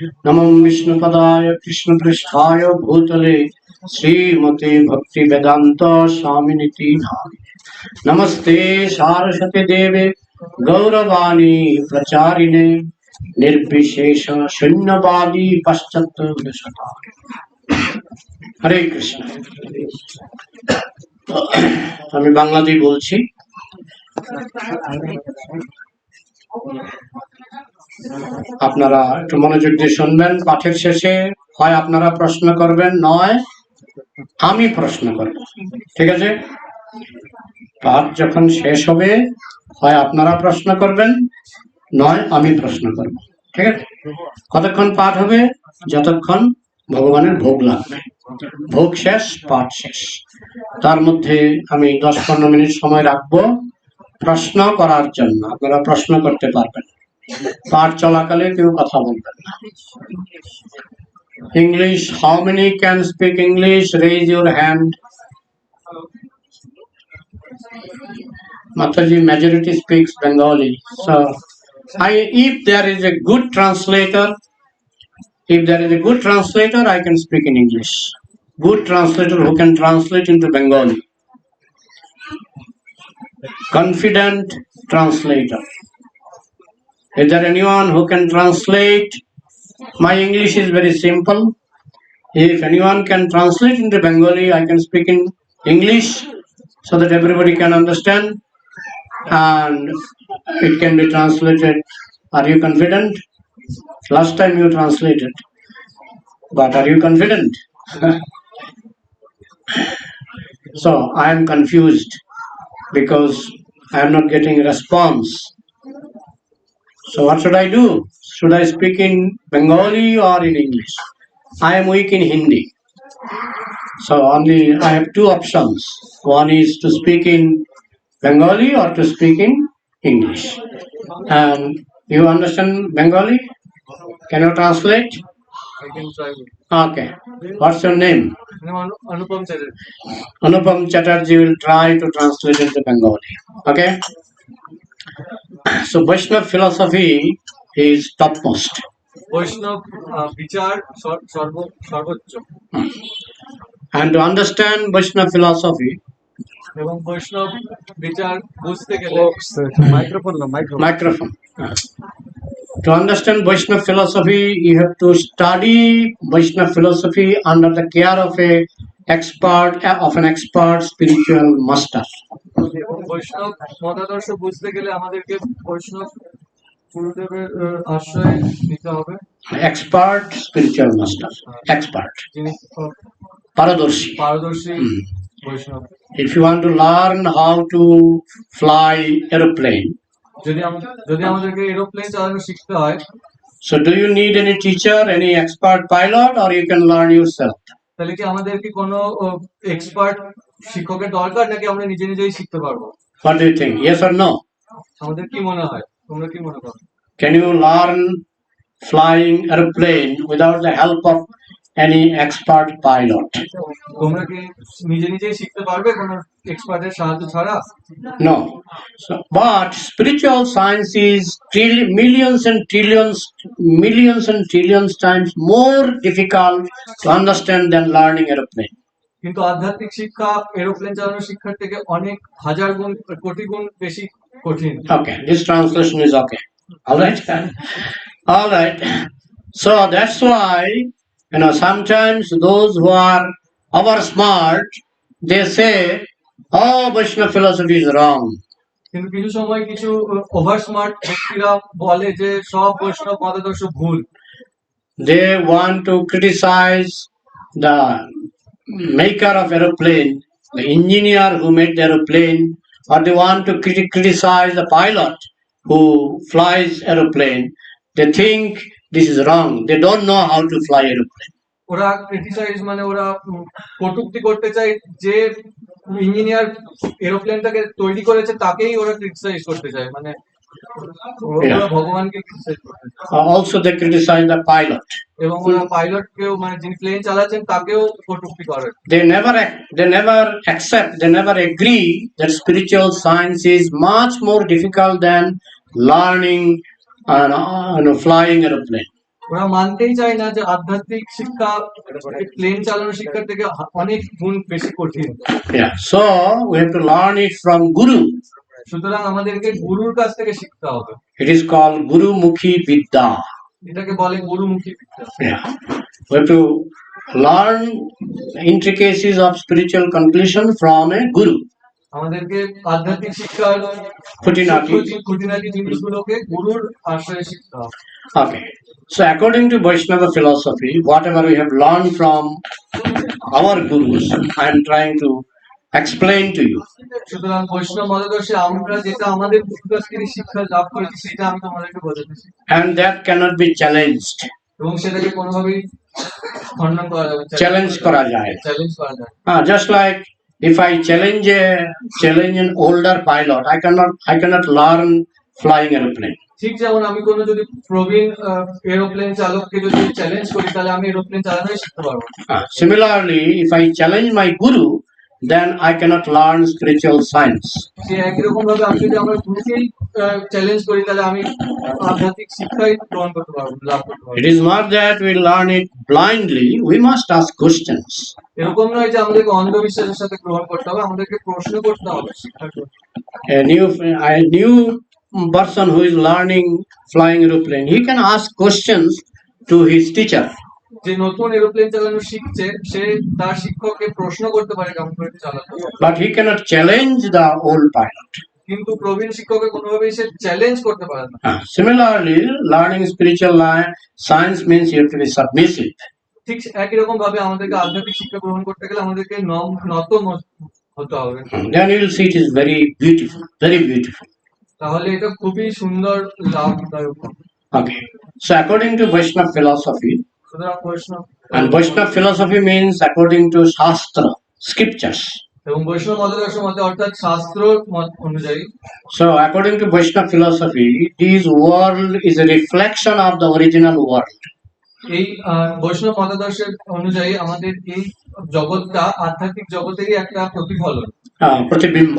नमो विष्णुपदाय कृष्णपृष्ठाय भूतले श्रीमते भक्ति वेदांत स्वामिनिति नामिने। नमस्ते सारस्वती देवे गौरवाणी प्रचारिणे निर्विशेष शून्यवादी पश्चात देशतारिणे। हरे कृष्ण। আমি বাংলাতেই বলছি। আপনারা একটু মনোযোগ দিয়ে শুনবেন। পাঠের শেষে হয় আপনারা প্রশ্ন করবেন, নয় আমি প্রশ্ন করব। ঠিক আছে? পাঠ যখন শেষ হবে হয় আপনারা প্রশ্ন করবেন, নয় আমি প্রশ্ন করব। ঠিক আছে? কতক্ষণ পাঠ হবে? যতক্ষণ ভগবানের ভোগ লাগবে। ভোগ শেষ, পাঠ শেষ। তার মধ্যে আমি 10-15 মিনিট সময় রাখবো প্রশ্ন করার জন্য। আপনারা প্রশ্ন করতে পারবেন। পাঠ চলাকালে কেউ কথা বলবেন না। English, how many can speak English? Raise your hand. Mataji, majority speaks Bengali. So, if there is a good translator, I can speak in English. Good translator who can translate into Bengali. Confident translator. Is there anyone who can translate? My English is very simple. If anyone can translate into Bengali, I can speak in English so that everybody can understand and it can be translated. Are you confident? Last time you translated, but are you confident? So I am confused because I am not getting a response. So what should I do? Should I speak in Bengali or in English? I am weak in Hindi. So only I have two options. One is to speak in Bengali or to speak in English. And you understand Bengali? Can you translate? I can try. Okay. What's your name? Anupam Chatterjee. Anupam Chatterjee will try to translate into Bengali. Okay? So Vaishnava philosophy is topmost. Vaishnav Vichar Sarvoccha. And to understand Vaishnava philosophy, এবং বৈষ্ণব বিচার বুঝতে গেলে microphone. To understand Vaishnava philosophy, you have to study Vaishnava philosophy under the care of an expert spiritual master. বৈষ্ণব মতাদর্শ বুঝতে গেলে আমাদেরকে বৈষ্ণব গুরুদেবের আশ্রয় নিতে হবে। Expert spiritual master. Expert. পারদর্শী বৈষ্ণব। If you want to learn how to fly aeroplane, যদি আমাদেরকে এরোপ্লেন চালানো শিখতে হয়, so do you need any teacher, any expert pilot, or you can learn yourself? তাহলে কি আমাদেরকে কোনো এক্সপার্ট শিক্ষকের দরকার নাকি আমরা নিজে নিজেই শিখতে পারবো? What do you think? Yes or no? আমাদের কি মনে হয়? তোমরা কি মনে করো? Can you learn flying aeroplane without the help of any expert pilot? তোমরা কি নিজে নিজেই শিখতে পারবে কোনো এক্সপার্টের সাহায্য ছাড়া? No. So, but spiritual science is millions and trillions times more difficult to understand than learning aeroplane. কিন্তু আধ্যাত্মিক শিক্ষা এরোপ্লেন চালানোর শিক্ষার থেকে অনেক হাজার গুণ কোটি গুণ বেশি কঠিন। Okay, this translation is okay. All right. So that's why sometimes those who are over smart, they say, "Oh, Vaishnava philosophy is wrong." কিন্তু কিছু সময় কিছু ওভার স্মার্ট ব্যক্তিরা বলে যে সব বৈষ্ণব মতাদর্শ ভুল। They want to criticize the maker of aeroplane, the engineer who made the aeroplane, or they want to criticize the pilot who flies aeroplane. They think this is wrong. They don't know how to fly aeroplane. ওরা criticise মানে ওরা কটূক্তি করতে চায় যে engineer এরোপ্লেনটাকে তৈরি করেছে তাকেই ওরা ক্রিটিসাইজ করতে চায়, মানে ওরা ভগবানকে ক্রিটিসাইজ করতে চায়। Also they criticize the pilot. এবং ওরা পাইলটকেও মানে যিনি প্লেন চালাচ্ছেন তাকেও কটূক্তি করে। They never accept, they never agree that spiritual science is much more difficult than learning flying aeroplane. ওরা মানতেই চায় না যে আধ্যাত্মিক শিক্ষা প্লেন চালানোর শিক্ষার থেকে অনেক গুণ বেশি কঠিন। Yeah. So we have to learn it from Guru. সুতরাং আমাদেরকে গুরুর কাছ থেকে শিখতে হবে। It is called Guru Mukhi Vidya. এটাকে বলে গুরুমুখী বিদ্যা। Yeah. We have to learn intricacies of spiritual conclusion from a Guru. আমাদেরকে আধ্যাত্মিক শিক্ষার খুঁটিনাটি জিনিসগুলোকে গুরুর আশ্রয়ে শিখতে হবে। Okay. So according to Vaishnava philosophy, whatever we have learned from our gurus, I am trying to explain to you. সুতরাং বৈষ্ণব মতদর্শে আমরা যেটা আমাদের গুরুর থেকে শিক্ষা লাভ করেছি সেটা আমি তোমাদেরকে বলতেছি। And that cannot be challenged. এবং সেটাকে কোনোভাবেই খণ্ডন করা যাবে না। চ্যালেঞ্জ করা যায়। Just like if I challenge an older pilot, I cannot learn flying aeroplane. ঠিক যেমন আমি কোনো যদি প্রবীণ এরোপ্লেন চালককে যদি চ্যালেঞ্জ করি তাহলে আমি এরোপ্লেন চালানোই শিখতে পারবো। Similarly, if I challenge my guru, then I cannot learn spiritual science. যে একই রকম ভাবে আমি যদি আমার গুরুকে চ্যালেঞ্জ করি তাহলে আমি আধ্যাত্মিক শিক্ষাই গ্রহণ করতে পারবো, লাভ করতে পারবো। It is not that we learn it blindly, we must ask questions. এরকম নয় যে আমাদেরকে অন্ধবিশ্বাসের সাথে গ্রহণ করতে হবে, আমাদেরকে প্রশ্ন করতে হবে শিক্ষার জন্য। A new person who is learning flying aeroplane, he can ask questions to his teacher. যে নতুন এরোপ্লেন চালানো শিখছে সে তার শিক্ষককে প্রশ্ন করতে পারে কেমন করে চালাতে হবে, but he cannot challenge the old pilot. কিন্তু প্রবীণ শিক্ষককে কোনোভাবেই সে চ্যালেঞ্জ করতে পারে না। Similarly, learning spiritual science means you have to be submissive. ঠিক একই রকম ভাবে আমাদেরকে আধ্যাত্মিক শিক্ষা গ্রহণ করতে গেলে আমাদেরকে নত হতে হবে। Then you will see it is very beautiful, very beautiful. তাহলে এটা খুবই সুন্দর, লাভদায়ক। Okay. So according to Vaishnava philosophy, সুতরাং বৈষ্ণব and Vaishnava philosophy means according to Shastra, scriptures. এবং বৈষ্ণব মতদর্শের মতে অর্থাৎ শাস্ত্র মত অনুযায়ী, so according to Vaishnava philosophy, this world is a reflection of the original world. এই বৈষ্ণব মতদর্শের অনুযায়ী আমাদের এই জগৎটা আধ্যাত্মিক জগতেরই একটা প্রতিফলন, প্রতিবিম্ব।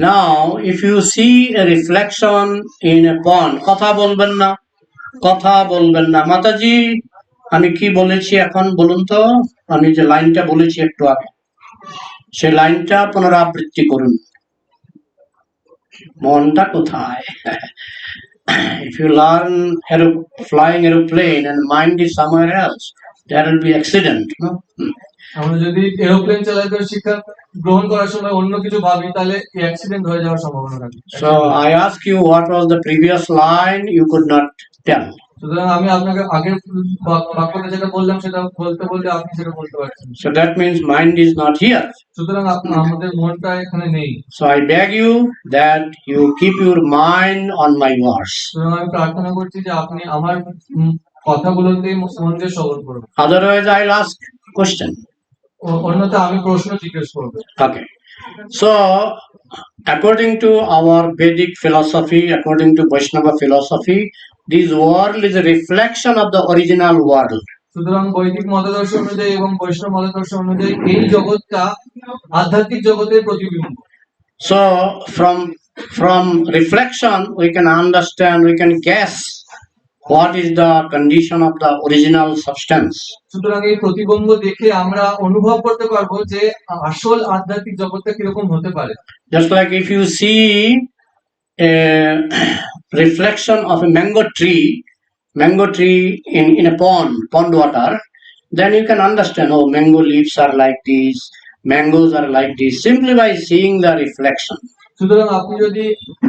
Now if you see a reflection in a pond, কথা বলবেন না মাতাজি, আমি কি বলেছি এখন বলুন তো, আমি যে লাইনটা বলেছি একটু আগে সেই লাইনটা পুনরাবৃত্তি করুন, মনটা কোথায়? If you learn flying aeroplane and mind is somewhere else, there will be accident, no? আমরা যদি এরোপ্লেন চালানোর শিক্ষা গ্রহণ করার সময় অন্য কিছু ভাবি তাহলে অ্যাক্সিডেন্ট হয়ে যাওয়ার সম্ভাবনা থাকে। So I ask you, what was the previous line you could not tell? সুতরাং আমি আপনাকে আগের বাক্যটা যেটা বললাম সেটা বলতে আপনি সেটা বলতে পারছেন। So that means mind is not here. সুতরাং আমাদের মনটা এখানে নেই। So I beg you that you keep your mind on my words. সুতরাং আমি প্রার্থনা করছি যে আপনি আমার কথাগুলোতে মন দিয়ে শ্রবণ করুন। Otherwise I'll ask question. অন্যথা আমি প্রশ্ন জিজ্ঞেস করব। Okay. So according to our Vedic philosophy, according to Vaishnava philosophy, this world is a reflection of the original world. সুতরাং বৈদিক মতদর্শ অনুযায়ী এবং বৈষ্ণব মতদর্শ অনুযায়ী এই জগৎটা আধ্যাত্মিক জগতের প্রতিবিম্ব। So from reflection we can understand, we can guess what is the condition of the original substance. সুতরাং এই প্রতিবিম্ব দেখে আমরা অনুভব করতে পারবো যে আসল আধ্যাত্মিক জগৎটা কিরকম হতে পারে। Just like if you see a reflection of a mango tree in a pond water, then you can understand, oh, mango leaves are like this, mangoes are like this, simply by seeing the reflection. সুতরাং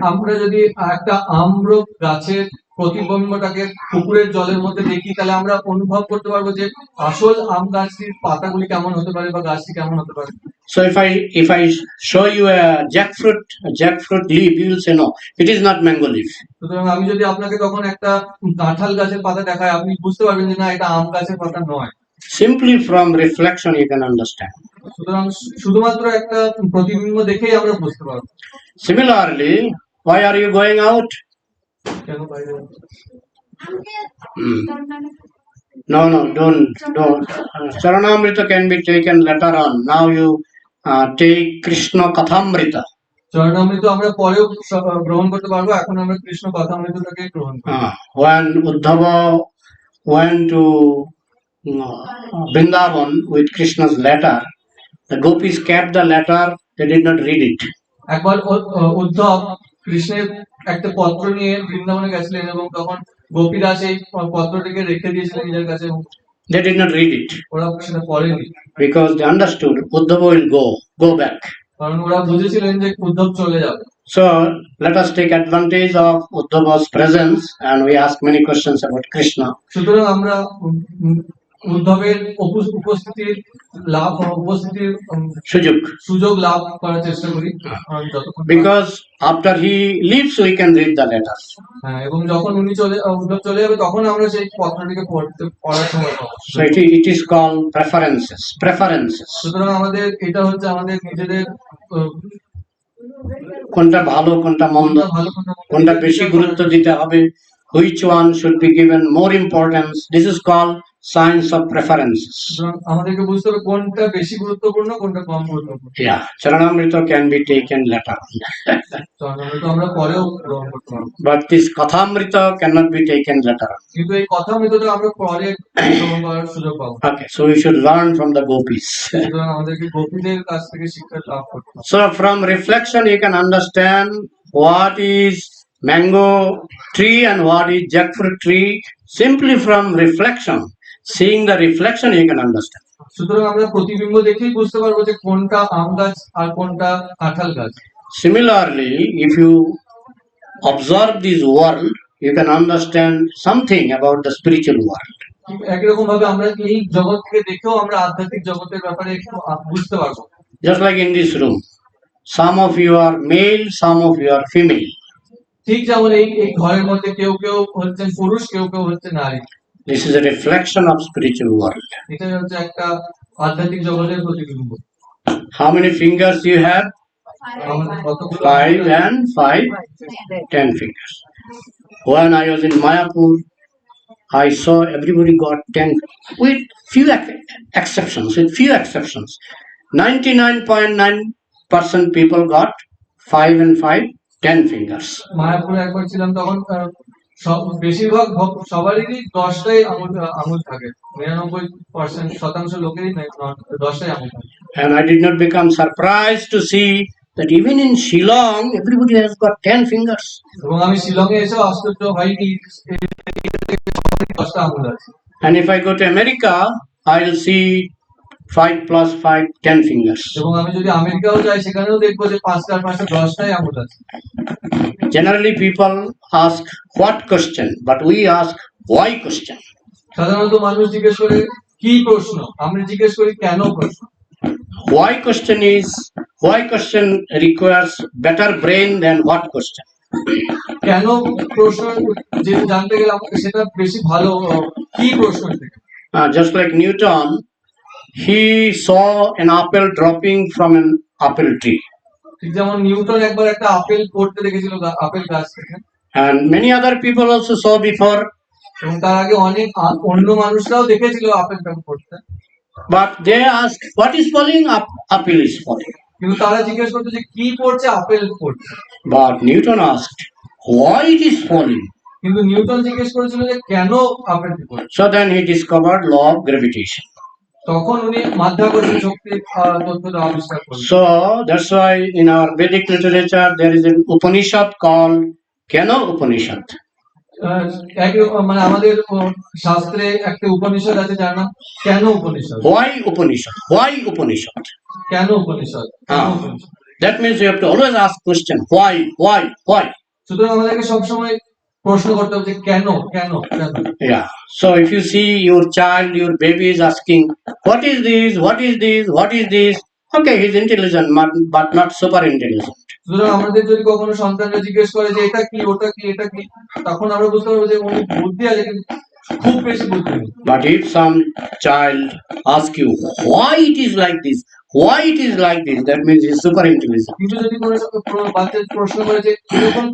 আমরা যদি একটা আম্র গাছের প্রতিবিম্বটাকে পুকুরের জলের মধ্যে দেখি তাহলে আমরা অনুভব করতে পারবো যে আসল আম গাছটির পাতাগুলি কেমন হতে পারে বা গাছটি কেমন হতে পারে। So if I show you a jackfruit leaf, you will say no, it is not mango leaf. সুতরাং আমি যদি আপনাকে তখন একটা কাঁঠাল গাছের পাতা দেখাই আপনি বুঝতে পারবেন যে না এটা আম গাছের পাতা নয়। Simply from reflection you can understand. সুতরাং শুধুমাত্র একটা প্রতিবিম্ব দেখেই আমরা বুঝতে পারবো। Similarly, why are you going out? No, don't. Charanamrita can be taken later on. Now you take Krishna Kathamrita. চরণামৃত আমরা পরেও গ্রহণ করতে পারবো, এখন আমরা কৃষ্ণ কথামৃতটাকে গ্রহণ করি। When Uddhava went to Vrindavan with Krishna's letter, the gopis kept the letter, they did not read it. একবার উদ্ধব কৃষ্ণের একটা পত্র নিয়ে বৃন্দাবনে গেছিলেন এবং তখন গোপীরা সেই পত্রটিকে রেখে দিয়েছিলেন নিজের কাছে এবং They did not read it ওরা সেটা পড়েনি, because they understood Uddhava will go back. কারণ ওরা বুঝেছিলেন যে উদ্ধব চলে যাবে। So let us take advantage of Uddhava's presence and we ask many questions about Krishna. সুতরাং আমরা উদ্ধবের উপস্থিতির সুযোগ লাভ করার চেষ্টা করি, because after he leaves we can read the letters. এবং যখন উদ্ধব চলে যাবে তখন আমরা সেই পত্রটিকে পড়ার সময় পাবো। So it is called preferences. সুতরাং আমাদের এটা হচ্ছে আমাদের নিজেদের কোনটা ভালো কোনটা মন্দ, কোনটা বেশি গুরুত্ব দিতে হবে, which one should be given more importance. This is called science of preferences. আমাদেরকে বুঝতে হবে কোনটা বেশি গুরুত্বপূর্ণ কোনটা কম গুরুত্বপূর্ণ। Yeah, Charanamrita can be taken later on. চরণামৃত আমরা পরেও গ্রহণ করতে পারবো, but this Kathamrita cannot be taken later on. কিন্তু এই কথামৃতটা আমরা পরে গ্রহণ করার সুযোগ পাবো। Okay, so we should learn from the gopis. সুতরাং আমাদেরকে গোপীদের কাছ থেকে শিক্ষা লাভ করতে হবে। So from reflection you can understand what is mango tree and what is jackfruit tree. Simply from reflection, seeing the reflection you can understand. সুতরাং আমরা প্রতিবিম্ব দেখেই বুঝতে পারবো যে কোনটা আম গাছ আর কোনটা কাঁঠাল গাছ। Similarly, if you observe this world, you can understand something about the spiritual world. একরকম ভাবে আমরা এই জগৎকে দেখেও আমরা আধ্যাত্মিক জগতের ব্যাপারে একটু বুঝতে পারবো। Just like in this room, some of you are male, some of you are female. ঠিক যেমন এই ঘরের মধ্যে কেউ কেউ হচ্ছেন পুরুষ, কেউ কেউ হচ্ছে নারী। This is a reflection of spiritual world. এটা হচ্ছে একটা আধ্যাত্মিক জগতের প্রতিবিম্ব। How many fingers you have? 5 and 5, 10 fingers. When I was in Mayapur, I saw everybody got 10, with few exceptions. 99.9% people got 5 and 5, 10 fingers. মায়াপুরে একবার ছিলাম, তখন বেশিরভাগ সবারই 10টাই আঙুল থাকে, 99% লোকেরই 10টাই আঙুল থাকে। And I did not become surprised to see that even in Shilong, everybody has got 10 fingers. এবং আমি শিলংয়ে এসেও আশ্চর্য হইনি 10টা আঙুল আছে। And if I go to America, I'll see 5 plus 5, 10 fingers. এবং আমি যদি আমেরিকাও যাই সেখানেও দেখবো যে 5টা আর 5টা 10টাই আঙুল আছে। Generally people ask what question, but we ask why question. সাধারণত মানুষ জিজ্ঞেস করে কি প্রশ্ন, আমরা জিজ্ঞেস করি কেন প্রশ্ন। Why question requires better brain than what question. কেন প্রশ্ন যে জানতে গেলে আমাকে সেটা বেশি ভালো, কি প্রশ্ন থেকে। Just like Newton, he saw an apple dropping from an apple tree. ঠিক যেমন নিউটন একবার একটা আপেল পড়তে দেখেছিল আপেল গাছ থেকে। And many other people also saw before. এবং তার আগে অনেক অন্য মানুষরাও দেখেছিল আপেলটা পড়তে। But they asked, what is falling? Apple is falling. কিন্তু তারা জিজ্ঞেস করতো যে কি পড়ছে, আপেল পড়ছে। But Newton asked, why it is falling? কিন্তু নিউটন জিজ্ঞেস করেছিল যে কেন আপেলটি পড়ছে। So then he discovered law of gravitation. তখন উনি মাধ্যাকর্ষণ শক্তির তত্ত্বটা আবিষ্কার করলেন। So that's why in our Vedic literature there is an Upanishad called Keno Upanishad. মানে আমাদের শাস্ত্রে একটা উপনিষদ আছে যার নাম কেন Upanishad. Why Upanishad? Why Upanishad? কেন Upanishad? That means you have to always ask question, why? সুতরাং আমাদেরকে সবসময় প্রশ্ন করতে হবে যে কেন কেন কেন। Yeah. So if you see your child, your baby is asking, what is this? What is this? What is this? Okay, he's intelligent, but not super intelligent. সুতরাং আমাদের যদি কখনো সন্তানরা জিজ্ঞেস করে যে এটা কি ওটা কি এটা কি, তখন আমরা বুঝতে পারবো যে উনি বুদ্ধি আছে কিন্তু খুব বেশি বুদ্ধি নেই। But if some child asks you why it is like this, Why it is like this? That means he is super intelligent. কিন্তু যদি কোনো বাচ্চা প্রশ্ন করে যে এরকম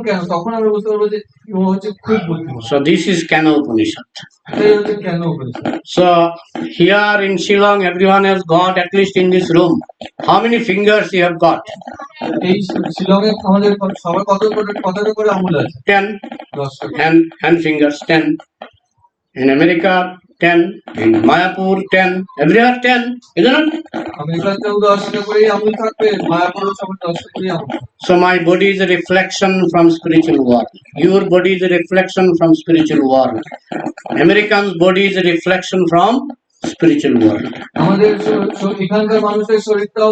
কেন, তখন আমরা বুঝতে পারবো যে ও হচ্ছে খুব বুদ্ধিমান। So this is Kena Upanishad. এটাই হচ্ছে কেন Upanishad. So here in Shilong, everyone has got, at least in this room, how many fingers you have got? এই শিলংয়ে আমাদের সবার কতটা করে আঙুল আছে? 10. 10টা। Hand fingers 10. In America 10. In Mayapur 10. Everywhere 10. Isn't it? আমেরিকাতেও 10টা করেই আঙুল থাকবে, মায়াপুরেও সবার 10টা করেই আঙুল। So my body is a reflection from spiritual world. Your body is a reflection from spiritual world. American's body is a reflection from spiritual world. আমাদের এখানকার মানুষের শরীরটাও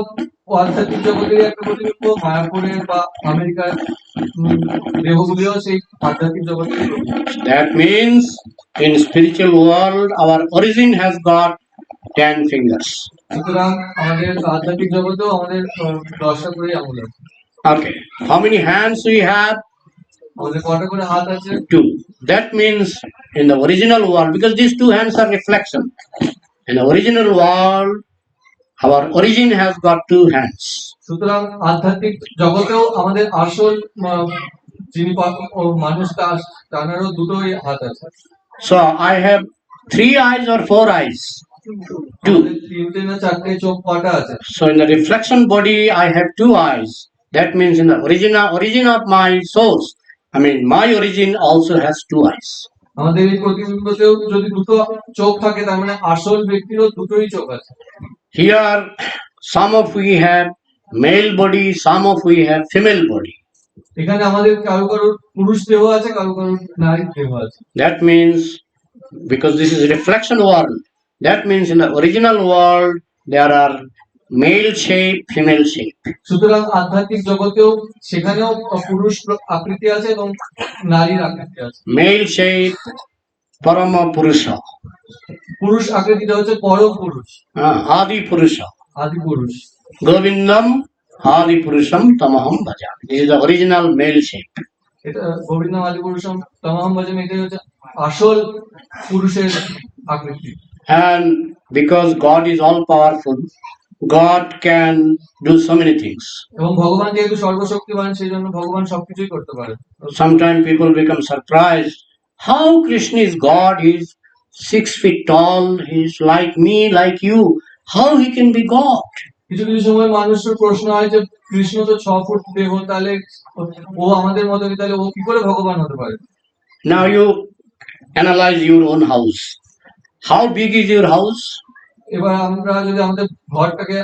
আধ্যাত্মিক জগতের একটা প্রতিবিম্ব, মায়াপুরের বা আমেরিকার দেহগুলিও সেই আধ্যাত্মিক জগতের প্রতিবিম্ব। That means in spiritual world our origin has got 10 fingers. সুতরাং আমাদের আধ্যাত্মিক জগতেও আমাদের 10টা করে আঙুল আছে। Okay. How many hands we have? আমাদের কটা করে হাত আছে? 2. That means in the original world, because these 2 hands are reflection. In the original world, our origin has got 2 hands. সুতরাং আধ্যাত্মিক জগতেও আমাদের আসল যিনি মানুষ তানারও দুটোই হাত আছে। So I have 3 eyes or 4 eyes? 2. 3টে না 4টে চোখ কটা আছে? So in the reflection body I have 2 eyes. That means in the origin of my source, I mean my origin also has 2 eyes. আমাদের এই প্রতিবিম্বতেও যদি দুটো চোখ থাকে, তার মানে আসল ব্যক্তিরও দুটোই চোখ আছে। Here some of we have male body, some of we have female body. এখানে আমাদের কারো পুরুষ দেহ আছে, কারো নারী দেহ আছে। That means because this is reflection world, that means in the original world there are male shape, female shape. সুতরাং আধ্যাত্মিক জগতেও সেখানেও পুরুষ আকৃতি আছে এবং নারীর আকৃতি আছে। Male shape Parama Purusha. পুরুষ আকৃতিটা হচ্ছে পরম পুরুষ, Adi Purusha. আদি পুরুষ। Govindam Adi Purusham Tamaham Bhaja. This is the original male shape. এটা গোবিন্দম আদি পুরুষম তমাহম ভজম, এটাই হচ্ছে আসল পুরুষের আকৃতি। And because God is all powerful, God can do so many things. এবং ভগবান যেহেতু সর্বশক্তিমান, সেই জন্য ভগবান সবকিছুই করতে পারে। Sometimes people become surprised. How Krishna is God? He is 6 feet tall. He is like me, like you. How he can be God? কিছু কিছু সময় মানুষের প্রশ্ন হয় যে কৃষ্ণ তো 6 ফুট দেহ, তাহলে ও আমাদের মতো, তাহলে ও কি করে ভগবান হতে পারে? Now you analyze your own house. How big is your house? এবার আমরা যদি আমাদের ঘরটাকে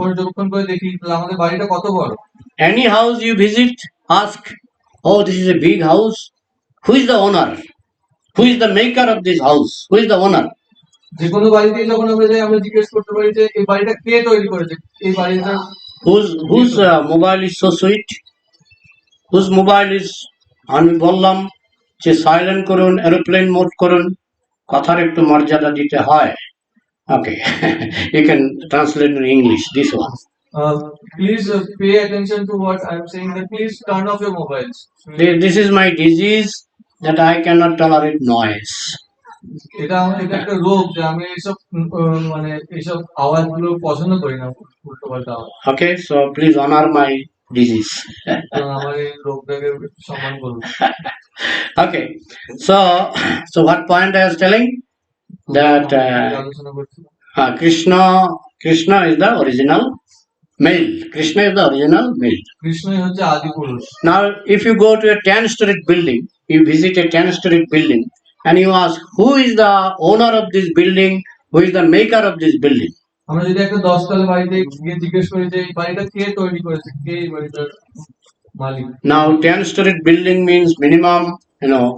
পর্যবেক্ষণ করে দেখি, তাহলে আমাদের বাড়িটা কত বড়। Any house you visit, ask, oh, this is a big house. Who is the owner? Who is the maker of this house? Who is the owner? যে কোনো বাড়িতে যখন আমরা যাই, আমরা জিজ্ঞেস করতে পারি যে এই বাড়িটা কে তৈরি করেছে, এই বাড়িটা Whose mobile is so sweet? Whose mobile is, আমি বললাম যে সাইলেন্ট করুন, এরোপ্লেন মোড করুন, কথার একটু মর্যাদা দিতে হয়। Okay. You can translate in English this one. Please pay attention to what I am saying, that please turn off your mobiles. This is my disease that I cannot tolerate noise. এটা একটা রোগ যে আমি এইসব মানে এইসব আওয়াজগুলো পছন্দ করি না, উল্টোপাল্টা আওয়াজ। Okay, so please honor my disease. আমার এই রোগটাকে সম্মান করুন। Okay, so what point I was telling? That Krishna is the original male. Krishna is the original male. কৃষ্ণই হচ্ছে আদি পুরুষ। Now, if you go to a 10-story building, you visit a 10-story building, and you ask, who is the owner of this building? Who is the maker of this building? আমরা যদি একটা 10 তলা বাড়িতে গিয়ে জিজ্ঞেস করি যে এই বাড়িটা কে তৈরি করেছে, কে এই বাড়িটার মালিক। Now, 10-story building means minimum,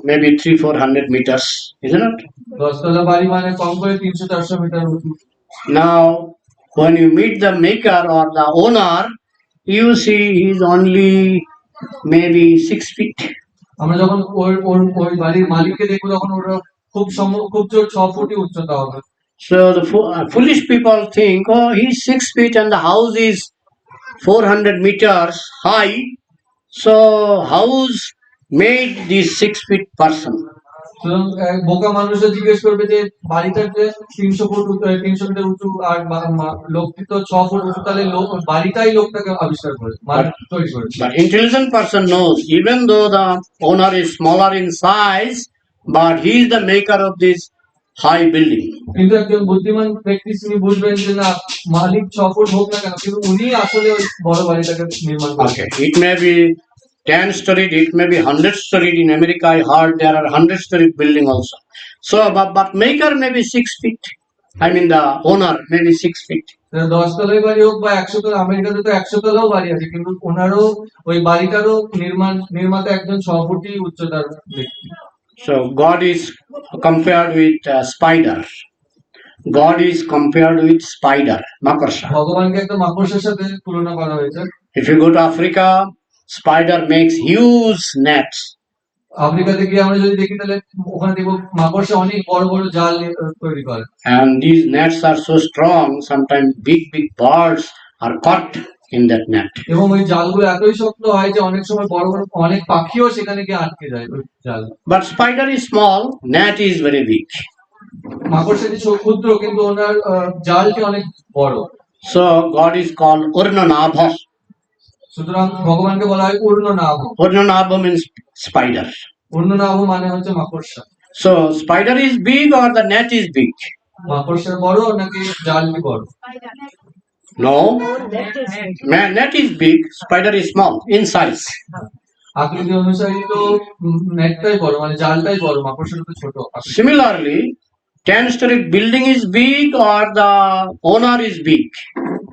maybe 300-400 meters, isn't it? 10 তলা বাড়ি মানে কম করে 300-400 মিটার উঁচু। Now, when you meet the maker or the owner, you see he is only maybe 6 feet. আমরা যখন ওই বাড়ির মালিককে দেখবো, তখন ওরা খুব জোর 6 ফুটই উচ্চতা হবে। So the foolish people think, oh, he's 6 feet and the house is 400 meters high. So house made this 6 feet person. সুতরাং বোকা মানুষরা জিজ্ঞেস করবে যে বাড়িটা যে 300 ফুট 300 মিটার উঁচু আর লোকটি তো 6 ফুট উঁচু, তাহলে বাড়িটাই লোকটাকে আবিষ্কার করে মানে তৈরি করেছে। But intelligent person knows, even though the owner is smaller in size, but he is the maker of this high building. কিন্তু একজন বুদ্ধিমান ব্যক্তি তিনি বুঝবেন যে না, মালিক 6 ফুট হোক না কেন, কিন্তু উনি আসলে ওই বড় বাড়িটাকে নির্মাণ করেছেন। Okay, it may be 10 storied, it may be 100 storied. In America, I heard there are 100 storied building also. So, but maker may be 6 feet. I mean, the owner may be 6 feet. 10 তলায় বাড়ি হোক বা 100 তলা, আমেরিকাতে তো 100 তলাও বাড়ি আছে, কিন্তু ওনারও ওই বাড়িটারও নির্মাতা একজন 6 ফুটই উচ্চতার ব্যক্তি। So, God is compared with spider. God is compared with spider, makarsa. ভগবানকে একটা মাকড়সার সাথে তুলনা করা হয়েছে। If you go to Africa, spider makes huge nets. আফ্রিকাতে গিয়ে আমরা যদি দেখি তাহলে ওখানে দেখবো মাকড়সা অনেক বড় বড় জাল তৈরি করে। And these nets are so strong, sometimes big birds are caught in that net. এবং ওই জালগুলো এতই শক্ত হয় যে অনেক সময় বড় বড় অনেক পাখিও সেখানে গিয়ে আটকে যায় ওই জাল। But spider is small, net is very big. মাকড়সাটি ক্ষুদ্র, কিন্তু ওনার জালটি অনেক বড়। So God is called Urnanabha. সুতরাং ভগবানকে বলা হয় ঊর্ণনাভ। Urnanabha means spider. ঊর্ণনাভ মানে হচ্ছে মাকড়সা। So spider is big or the net is big? মাকড়সা বড় নাকি জালটি বড়? No, net is big, spider is small in size. আকৃতি অনুসারে তো নেটটাই বড়, মানে জালটাই বড়, মাকড়সাটা তো ছোট। Similarly, 10-storied building is big or the owner is big.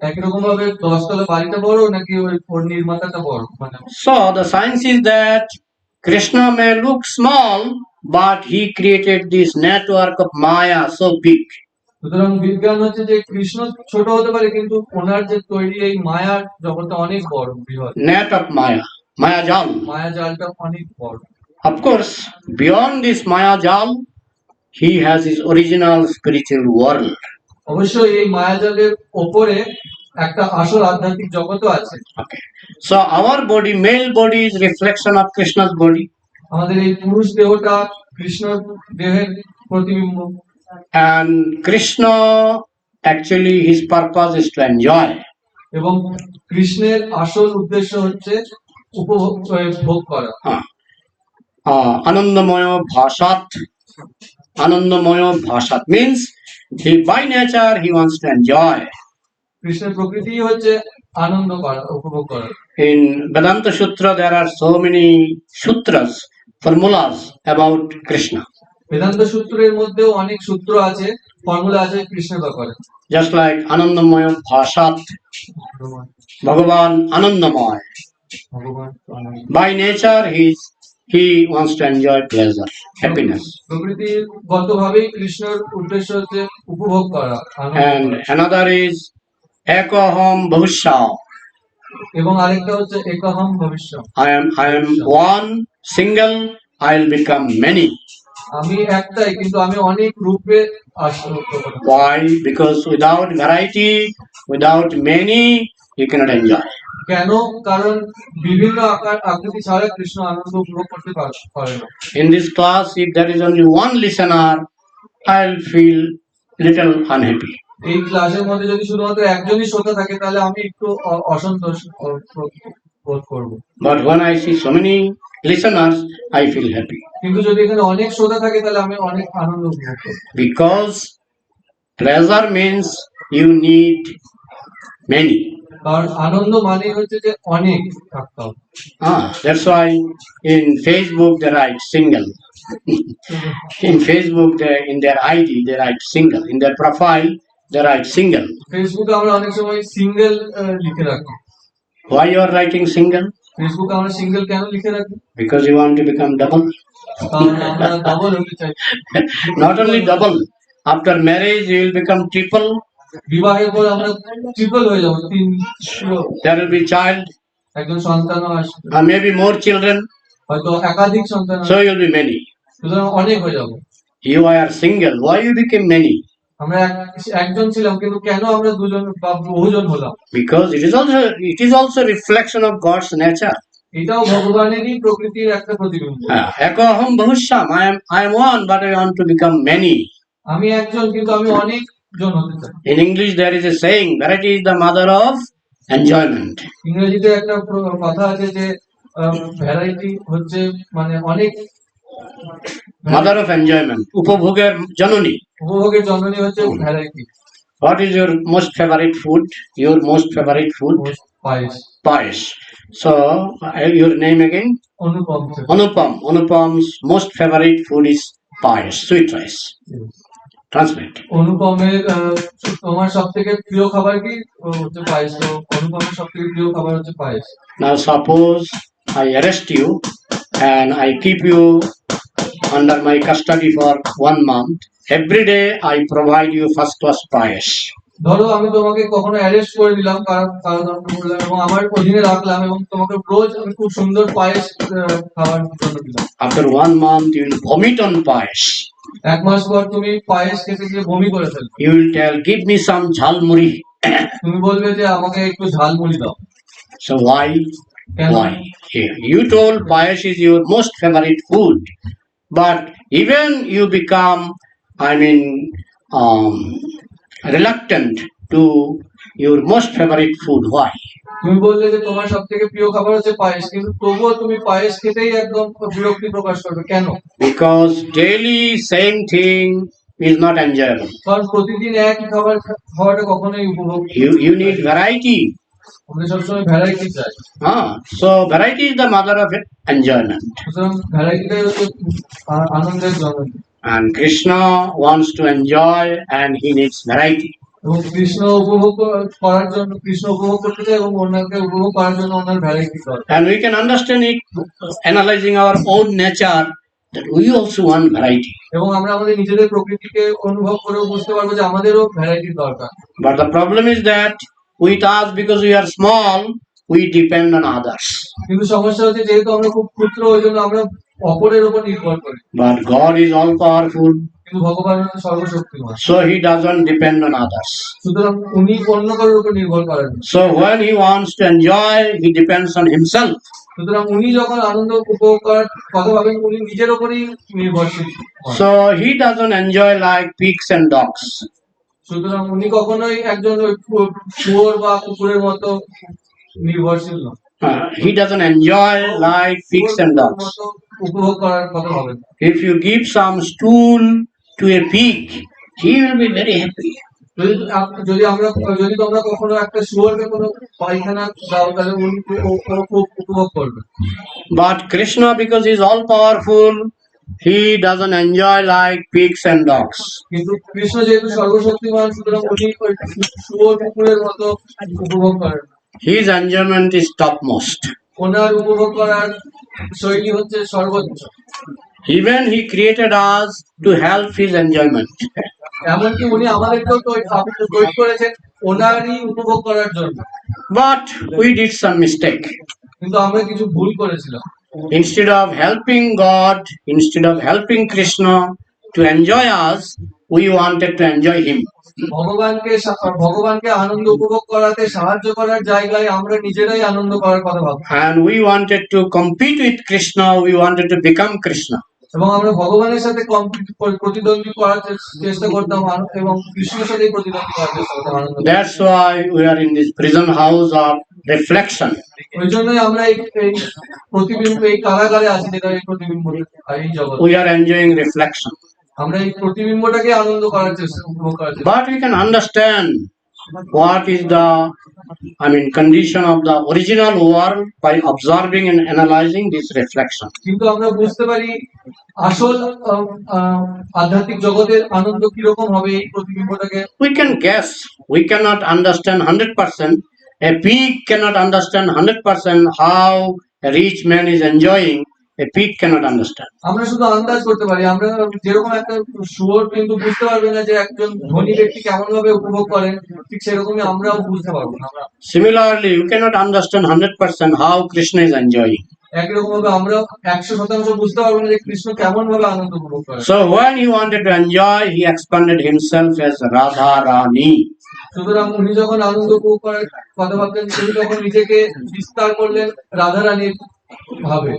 একই রকম ভাবে 10 তলা বাড়িটা বড় নাকি ওর নির্মাতাটা বড়? মানে So the science is that Krishna may look small, but he created this network of Maya so big. সুতরাং বিজ্ঞান হচ্ছে যে কৃষ্ণ ছোট হতে পারে, কিন্তু ওনার যে তৈরি এই মায়ার জগৎটা অনেক বড়, বৃহৎ। Net of Maya, Maya Jal. মায়া জালটা অনেক বড়। Of course, beyond this Maya Jal, he has his original spiritual world. অবশ্যই এই মায়াজালের ওপরে একটা আসল আধ্যাত্মিক জগৎও আছে। Okay. So our body, male body is reflection of Krishna's body. আমাদের এই পুরুষ দেহটা কৃষ্ণর দেহের প্রতিবিম্ব। And Krishna, actually his purpose is to enjoy. এবং কৃষ্ণের আসল উদ্দেশ্য হচ্ছে উপভোগ ভোগ করা। Anandamaya Bhashat. Anandamaya Bhashat means he by nature he wants to enjoy. কৃষ্ণের প্রকৃতি হচ্ছে আনন্দ করা, উপভোগ করা। In Vedanta Sutra there are so many sutras, formulas about Krishna. Vedanta সূত্রের মধ্যেও অনেক সূত্র আছে, ফর্মুলা আছে কৃষ্ণের ব্যাপারে। Just like Anandamaya Bhashat, Bhagavan Anandamaya. By nature he wants to enjoy pleasure, happiness. প্রকৃতিগতভাবেই কৃষ্ণের উদ্দেশ্য হচ্ছে উপভোগ করা। And another is Ekaham Bhavishya. এবং আরেকটা হচ্ছে একহম ভবিষ্য। I am one single, I will become many. আমি একটাই, কিন্তু আমি অনেক রূপে আসব। Why? Because without variety, without many, you cannot enjoy. কেন? কারণ বিভিন্ন আকার আকৃতি ছাড়া কৃষ্ণ আনন্দ উপভোগ করতে পারে না। In this class, if there is only one listener, I'll feel little unhappy. এই ক্লাসের মধ্যে যদি শুধুমাত্র একজনই শ্রোতা থাকে তাহলে আমি একটু অসন্তোষ বোধ করব। But when I see so many listeners, I feel happy. কিন্তু যদি এখানে অনেক শ্রোতা থাকে তাহলে আমি অনেক আনন্দ উপভোগ করব। Because pleasure means you need many. কারণ আনন্দ মানে হচ্ছে যে অনেক থাকতে হবে। That's why in Facebook they write single. In Facebook, in their ID they write single. In their profile they write single. ফেসবুকে আমরা অনেক সময় সিঙ্গেল লিখে রাখি। Why you are writing single? ফেসবুকে আমরা সিঙ্গেল কেন লিখে রাখি? Because you want to become double. কারণ আমরা ডাবল হতে চাই। Not only double, after marriage you will become triple. বিবাহের পর আমরা ট্রিপল হয়ে যাব, 3। There will be child. একজন সন্তানও আসবে। Maybe more children. হয়তো একাধিক সন্তান। So you will be many. সুতরাং অনেক হয়ে যাব। You are single. Why you became many? আমরা একজন ছিলাম, কিন্তু কেন আমরা দুজন বা বহুজন হলাম? Because it is also reflection of God's nature. এটাও ভগবানেরই প্রকৃতির একটা প্রতিবিম্ব। eko aham bahusham, I am one, but I want to become many. আমি একজন কিন্তু আমি অনেক জন হতে চাই। In English there is a saying, variety is the mother of enjoyment. ইংরেজিতে একটা কথা আছে যে ভ্যারাইটি হচ্ছে মানে অনেক, Mother of enjoyment, উপভোগের জননী। উপভোগের জননী হচ্ছে variety. What is your most favorite food? Your most favorite food? Payesh. Payas. So your name again? Anupam. Anupam. Anupam's most favorite food is payas, sweet rice. Translate. অনুপমের তোমার সবথেকে প্রিয় খাবার কি? হচ্ছে পায়েস। তো অনুপমের সবথেকে প্রিয় খাবার হচ্ছে পায়েস। Now suppose I arrest you and I keep you under my custody for 1 month. Every day I provide you first class payas. ধরো আমি তোমাকে কখনো অ্যারেস্ট করে দিলাম কারণ এবং আমার অধীনে রাখলাম এবং তোমাকে রোজ আমি খুব সুন্দর পায়েস খাওয়ার জন্য দিলাম। After 1 month you will vomit on payas. 1 মাস পর তুমি পায়েস খেতে গিয়ে বমি করে ফেলবে। You will tell, give me some jhalmuri. তুমি বলবে যে আমাকে একটু ঝালমুড়ি দাও। So why? Why? Here you told payas is your most favorite food, but even you become, reluctant to your most favorite food. Why? তুমি বললে যে তোমার সবথেকে প্রিয় খাবার হচ্ছে পায়েস, কিন্তু তবুও তুমি পায়েস খেতেই একদম বিরক্তি প্রকাশ করবে, কেন? Because daily same thing is not enjoyable. কারণ প্রতিদিন একই খাবার খাওয়াটা কখনোই উপভোগ। You need variety. আমরা সবসময় ভ্যারাইটি চাই। So variety is the mother of enjoyment. সুতরাং ভ্যারাইটিটাই হচ্ছে আনন্দের জননী। And Krishna wants to enjoy and he needs variety. এবং কৃষ্ণ উপভোগ করার জন্য, কৃষ্ণ উপভোগ করতে চায় এবং অন্যকে উপভোগ করার জন্য ওনার ভ্যারাইটি দরকার। And we can understand it analyzing our own nature that we also want variety. এবং আমরা আমাদের নিজেদের প্রকৃতিকে অনুভব করেও বুঝতে পারবো যে আমাদেরও ভ্যারাইটি দরকার। But the problem is that with us, because we are small, we depend on others. কিন্তু সমস্যা হচ্ছে যেহেতু আমরা খুব ক্ষুদ্র, ওই জন্য আমরা অপরের উপর নির্ভর করি। But God is all powerful. কিন্তু ভগবান সর্বশক্তিমান। So he doesn't depend on others. সুতরাং উনি অন্য কারোর উপর নির্ভর করেন। So when he wants to enjoy, he depends on himself. সুতরাং উনি যখন আনন্দ উপভোগ করার কথা ভাবেন, উনি নিজের উপরই নির্ভরশীল। So he doesn't enjoy like pigs and dogs. সুতরাং উনি কখনোই একজন শুয়োর বা কুকুরের মতো নির্ভরশীল নন। He doesn't enjoy like pigs and dogs. উপভোগ করার কথা ভাবেন। If you give some stool to a pig, he will be very happy. যদি তোমরা কখনো একটা শুয়োরকে কোনো পায়খানা দাও, তাহলে উনি খুব উপভোগ করবে। But Krishna, because he is all powerful, he doesn't enjoy like pigs and dogs. কিন্তু কৃষ্ণ যেহেতু সর্বশক্তিমান, সুতরাং উনি শুয়োর কুকুরের মতো উপভোগ করেন। His enjoyment is topmost. ওনার উপভোগ করার শৈলী হচ্ছে সর্বোচ্চ। Even he created us to help his enjoyment. এমনকি উনি আমাদেরকেও তৈরি করেছেন ওনারই উপভোগ করার জন্য। But we did some mistake. কিন্তু আমরা কিছু ভুল করেছিলাম। Instead of helping God, instead of helping Krishna to enjoy us, we wanted to enjoy him. ভগবানকে আনন্দ উপভোগ করাতে সাহায্য করার জায়গায় আমরা নিজেরাই আনন্দ করার কথা ভাবি। And we wanted to compete with Krishna, we wanted to become Krishna. এবং আমরা ভগবানের সাথে প্রতিদ্বন্দ্বী করার চেষ্টা করতাম এবং কৃষ্ণের সাথে প্রতিদ্বন্দ্বী করার চেষ্টা করতাম। That's why we are in this prison house of reflection. ওই জন্যই আমরা এই প্রতিবিম্ব, এই কারাগারে আছি, যেটা এই প্রতিবিম্ব, এই জগৎ। We are enjoying reflection. আমরা এই প্রতিবিম্বটাকে আনন্দ করার চেষ্টা, উপভোগ করার চেষ্টা। But we can understand what is the condition of the original world by observing and analyzing this reflection. কিন্তু আমরা বুঝতে পারি আসল আধ্যাত্মিক জগতের আনন্দ কিরকম হবে এই প্রতিবিম্বটাকে। We can guess, we cannot understand 100%. A pig cannot understand 100% how a rich man is enjoying. A pig cannot understand. আমরা শুধু আন্দাজ করতে পারি। আমরা যেরকম একটা শুয়োর কিন্তু বুঝতে পারবে না যে একজন ধনী ব্যক্তি কেমন ভাবে উপভোগ করেন, ঠিক সেরকমই আমরাও বুঝতে পারবো না। Similarly, you cannot understand 100% how Krishna is enjoying. একই রকম ভাবে আমরা 100% বুঝতে পারবো না যে কৃষ্ণ কেমন ভাবে আনন্দ উপভোগ করেন। So when he wanted to enjoy, he expanded himself as Radharani. সুতরাং উনি যখন আনন্দ উপভোগ করার কথা ভাবতেন, তিনি তখন নিজেকে বিস্তার করলেন রাধারানীর ভাবে,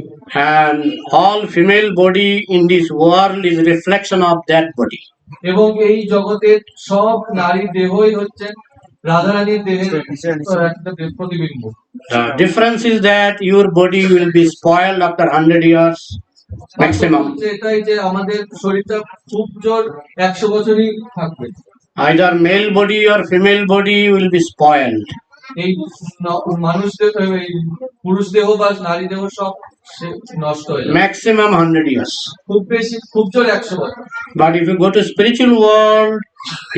and all female body in this world is a reflection of that body. এবং এই জগতের সব নারী দেহই হচ্ছে রাধারানীর দেহের একটা প্রতিবিম্ব। The difference is that your body will be spoiled after 100 years maximum. হচ্ছে এটাই যে আমাদের শরীরটা খুব জোর 100 বছরই থাকবে। Either male body or female body will be spoiled. এই মানুষদের এই পুরুষ দেহ বা নারী দেহ সব নষ্ট হয়ে যাবে। Maximum 100 years. খুব বেশি খুব জোর 100 বছর। But if you go to spiritual world,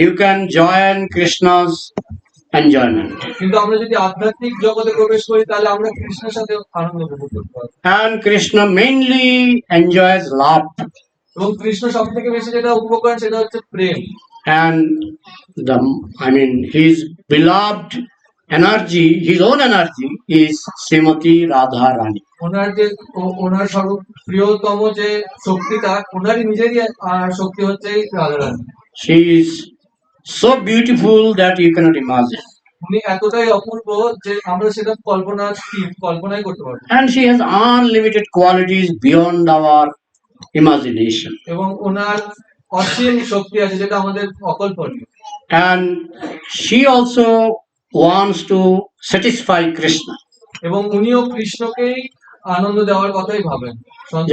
you can join Krishna's enjoyment. কিন্তু আমরা যদি আধ্যাত্মিক জগতে প্রবেশ করি তাহলে আমরা কৃষ্ণের সাথে আনন্দ উপভোগ করতে পারবো। And Krishna mainly enjoys love. এবং কৃষ্ণ সবথেকে বেশি যেটা উপভোগ করেন সেটা হচ্ছে প্রেম। And his beloved energy, his own energy is Srimati Radharani. ওনার সর্বপ্রিয়তম যে শক্তিটা ওনারই নিজেরই শক্তি হচ্ছে Radharani. She is so beautiful that you cannot imagine. উনি এতটাই অপূর্ব যে আমরা সেটা কল্পনাই করতে পারবো। And she has unlimited qualities beyond our imagination. এবং ওনার অসীম শক্তি আছে যেটা আমাদের অকল্পনীয়। And she also wants to satisfy Krishna. এবং উনিও কৃষ্ণকেই আনন্দ দেওয়ার কথাই ভাবেন।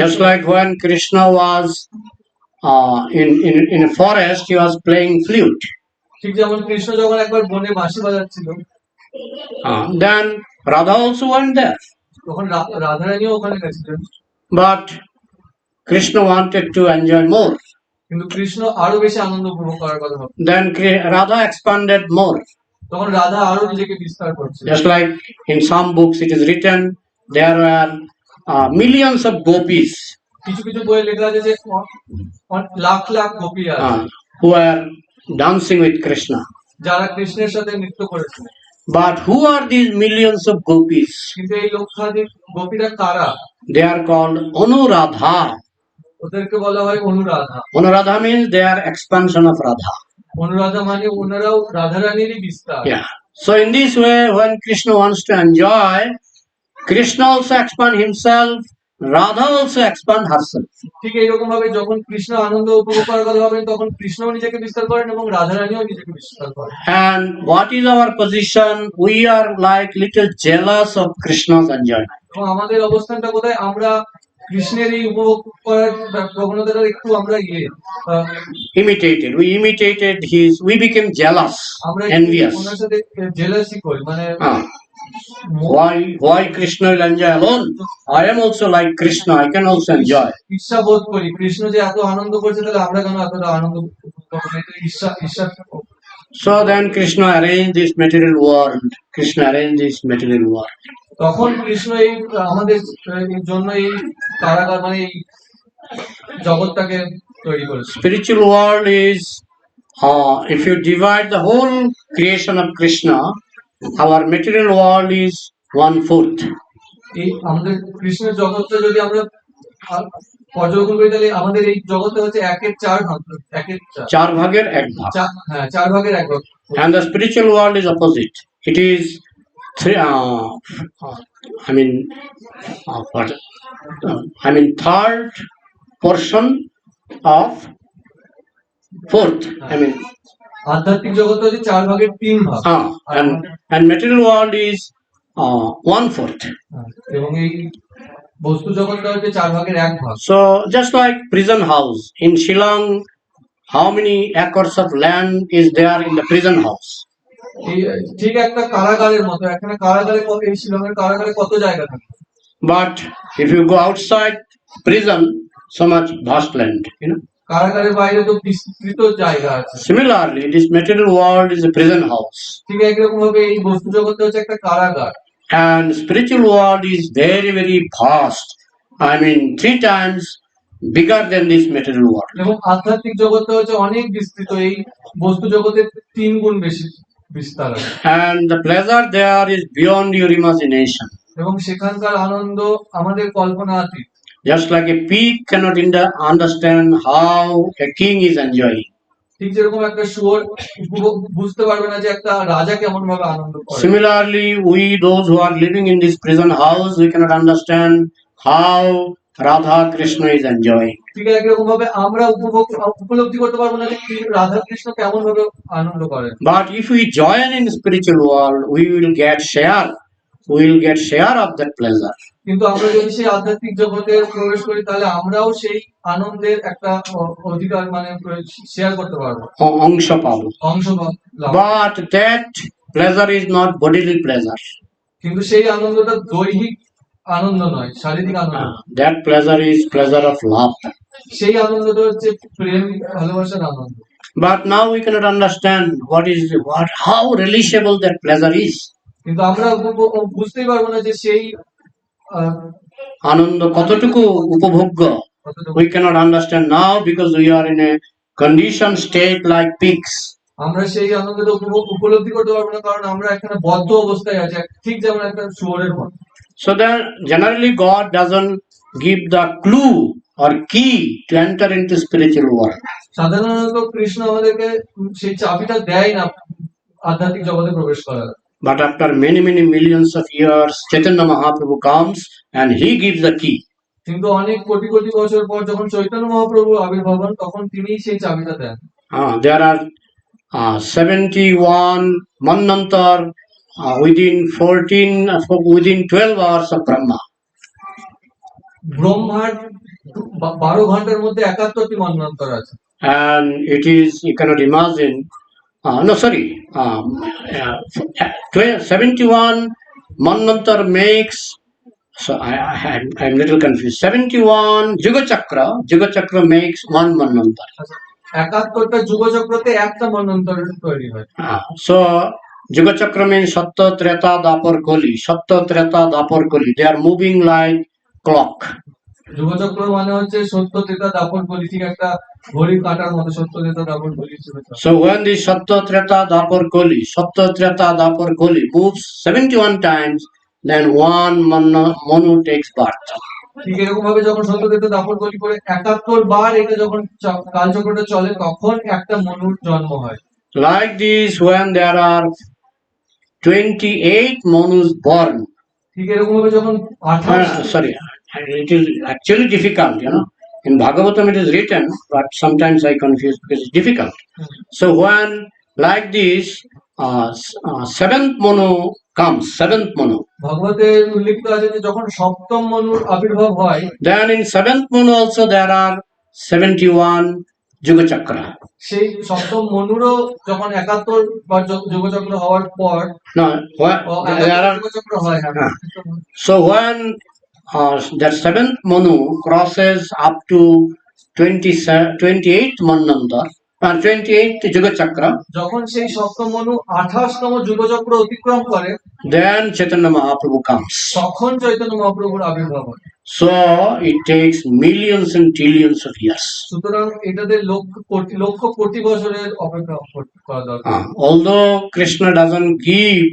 Just like when Krishna was in a forest, he was playing flute. ঠিক যেমন কৃষ্ণ যখন একবার বনে বাঁশি বাজাচ্ছিল, then Radha also went there. তখন রাধারানীও ওখানে গেছিলেন। But Krishna wanted to enjoy more. কিন্তু কৃষ্ণ আরো বেশি আনন্দ উপভোগ করার কথা ভাবতেন। Then Radha expanded more. তখন রাধা আরো নিজেকে বিস্তার করছে। Just like in some books it is written, there were millions of gopis. কিছু কিছু বইয়ে লেখা আছে যে লাখ লাখ গোপী আছে who were dancing with Krishna. যারা কৃষ্ণের সাথে নৃত্য করেছিল। But who are these millions of gopis? কিন্তু এই লক্ষাধিক গোপীরা কারা? They are called Anuradha. ওদেরকে বলা হয় Anuradha. Anuradha means they are expansion of Radha. Anuradha মানে ওনারাও রাধারানীরই বিস্তার। Yeah. So in this way, when Krishna wants to enjoy, Krishna also expand himself, Radha also expand herself. ঠিক এইরকম ভাবে যখন কৃষ্ণ আনন্দ উপভোগ করার কথা ভাবেন তখন কৃষ্ণও নিজেকে বিস্তার করেন এবং রাধারানীও নিজেকে বিস্তার করেন। And what is our position? We are like little jealous of Krishna's enjoyment. এবং আমাদের অবস্থানটা কোথায়? আমরা কৃষ্ণের এই উপভোগ করার প্রবণতাটা একটু আমরা We imitated his, we became jealous, envious. ওনার সাথে জেলাসি করি, মানে why Krishna will enjoy alone? I am also like Krishna, I can also enjoy. ঈর্ষা বোধ করি, কৃষ্ণ যে এত আনন্দ করছে তাহলে আমরা কেন এতটা আনন্দ করব না? এটা ঈর্ষা। So then Krishna arranged this material world. তখন কৃষ্ণ এই আমাদের জন্য এই কারাগার মানে এই জগৎটাকে তৈরি করেছে। Spiritual world is, if you divide the whole creation of Krishna, our material world is 1/4. এই আমাদের কৃষ্ণের জগৎটা যদি আমরা পর্যবেক্ষণ করি তাহলে আমাদের এই জগৎটা হচ্ছে 1/4 ভাগ, 1/4 চার ভাগের এক ভাগ। হ্যাঁ, 4 ভাগের 1 ভাগ। And the spiritual world is opposite. It is third portion of fourth. আধ্যাত্মিক জগৎ হচ্ছে 4 ভাগের 3 ভাগ। And material world is 1/4. এবং এই বস্তু জগৎটা হচ্ছে 4 ভাগের 1 ভাগ। So just like prison house in Shilong, how many acres of land is there in the prison house? ঠিক একটা কারাগারের মতো, এখানে কারাগারে এই শিলংয়ের কারাগারে কত জায়গা থাকে? But if you go outside prison, so much vast land, কারাগারের বাইরে তো বিস্তৃত জায়গা আছে। Similarly, this material world is a prison house. ঠিক একরকম ভাবে এই বস্তু জগৎটা হচ্ছে একটা কারাগার। And spiritual world is very, very vast. 3 times bigger than this material world. এবং আধ্যাত্মিক জগৎটা হচ্ছে অনেক বিস্তৃত, এই বস্তু জগতের 3 গুণ বেশি বিস্তার। And the pleasure there is beyond your imagination. এবং সেখানকার আনন্দ আমাদের কল্পনাতীত। Just like a pig cannot understand how a king is enjoying. ঠিক যেরকম একটা শুয়োর বুঝতে পারবে না যে একটা রাজা কেমন ভাবে আনন্দ করে। Similarly, we those who are living in this prison house, we cannot understand how Radha Krishna is enjoying. ঠিক একরকম ভাবে আমরা উপলব্ধি করতে পারবো না যে রাধা কৃষ্ণ কেমন ভাবে আনন্দ করে। But if we join in spiritual world, we will get share. We will get share of that pleasure. কিন্তু আমরা যদি সেই আধ্যাত্মিক জগতে প্রবেশ করি তাহলে আমরাও সেই আনন্দের একটা অধিকার মানে শেয়ার করতে পারবো, অংশ পাবো। But that pleasure is not bodily pleasure. কিন্তু সেই আনন্দটা দৈহিক আনন্দ নয়, শারীরিক আনন্দ। That pleasure is pleasure of love. সেই আনন্দটা হচ্ছে প্রেম ভালোবাসার আনন্দ। But now we cannot understand how relishable that pleasure is. কিন্তু আমরা বুঝতেই পারবো না যে সেই আনন্দ কতটুকু উপভোগ্য। We cannot understand now because we are in a conditioned state like pigs. আমরা সেই আনন্দটা উপলব্ধি করতে পারবো না কারণ আমরা এখানে বদ্ধ অবস্থায় আছি, ঠিক যেমন একটা শুয়োরের মতো। So then generally God doesn't give the clue or key to enter into spiritual world. সাধারণত কৃষ্ণ আমাদেরকে সেই চাবিটা দেয় না আধ্যাত্মিক জগতে প্রবেশ করার। But after many millions of years, Chaitanya Mahaprabhu comes and he gives the key. কিন্তু অনেক কোটি কোটি বছর পর যখন চৈতন্য মহাপ্রভু আবির্ভাব হন তখন তিনি সেই চাবিটা দেন। There are 71 Manvantar within 12 hours of Brahma. ব্রহ্মার 12 ঘন্টার মধ্যে 71টি মন্বন্তর আছে। And it is, you cannot imagine, 71 Manvantar makes, so I'm little confused. 71 Yuga Chakra makes one Manvantar. 71টা যুগচক্রতে একটা মন্বন্তর তৈরি হয়। So Yuga Chakra means Sattva, Treta, Dapar, Kali. They are moving like clock. যুগচক্র মানে হচ্ছে সত্য, ত্রেতা, দাপর, কলি, ঠিক একটা ঘড়ির কাঁটার মতো সত্য, ত্রেতা, দাপর, কলি। So when the Sattva, Treta, Dapar, Kali moves 71 times, then one Manu takes birth. ঠিক এরকম ভাবে যখন সত্য, ত্রেতা, দাপর, কলি করে 71 বার এটা যখন কালচক্রটা চলে তখন একটা মনুর জন্ম হয়। Like this, when there are 28 Manus born. ঠিক এরকম ভাবে যখন sorry, it is actually difficult, In Bhagavatam it is written, but sometimes I confuse because it's difficult. So when like this, seventh Manu comes, ভাগবতে উল্লেখিত আছে যে যখন সপ্তম মনুর আবির্ভাব হয়, then in seventh Manu also there are 71 Yuga Chakra. সেই সপ্তম মনুরও যখন 71 বার যুগচক্র হওয়ার পর যুগচক্র হয়। So when that seventh Manu crosses up to 28th Manvantar, 28th Yuga Chakra, যখন সেই সপ্তম মনু 28তম যুগচক্র অতিক্রম করে, then Chaitanya Mahaprabhu comes. তখন চৈতন্য মহাপ্রভুর আবির্ভাব হয়। So it takes millions and trillions of years. সুতরাং এটাতে লক্ষ কোটি বছরের অপেক্ষা করা দরকার। Although Krishna doesn't give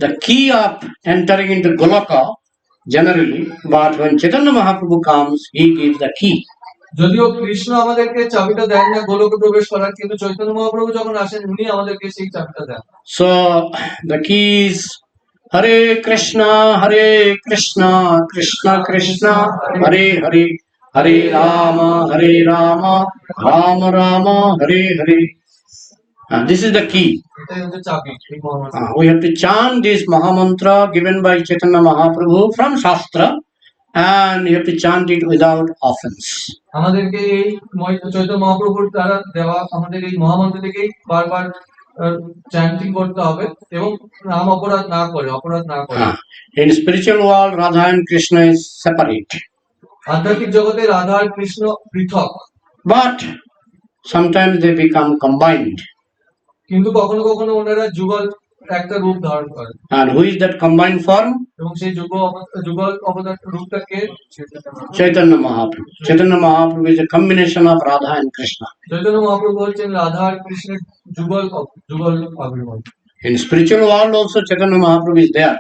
the key of entering into Goloka generally, but when Chaitanya Mahaprabhu comes, he gives the key. যদিও কৃষ্ণ আমাদেরকে চাবিটা দেন না গোলকে প্রবেশ করার, কিন্তু চৈতন্য মহাপ্রভু যখন আসেন উনি আমাদেরকে সেই চাবিটা দেন। So the key is Hare Krishna, Krishna Krishna, Hare Hare, Hare Rama, Rama Rama, Hare Hare. This is the key. We have to chant this Mahamantra given by Chaitanya Mahaprabhu from Shastra, and you have to chant it without offense. আমাদেরকে এই চৈতন্য মহাপ্রভুর দ্বারা দেওয়া আমাদের এই মহামন্ত্র থেকেই বারবার চ্যান্টিং করতে হবে এবং নাম অপরাধ না করে। In spiritual world, Radha and Krishna is separate. আধ্যাত্মিক জগতে রাধা আর কৃষ্ণ পৃথক, but sometimes they become combined. কিন্তু কখনো কখনো ওনারা যুগল একটা রূপ ধারণ করে। And who is that combined form? এবং সেই যুগল অবতার রূপটাকে Chaitanya Mahaprabhu. Chaitanya Mahaprabhu is a combination of Radha and Krishna. Chaitanya Mahaprabhu হচ্ছেন রাধা আর কৃষ্ণের যুগল আবির্ভাব। In spiritual world also Chaitanya Mahaprabhu is there.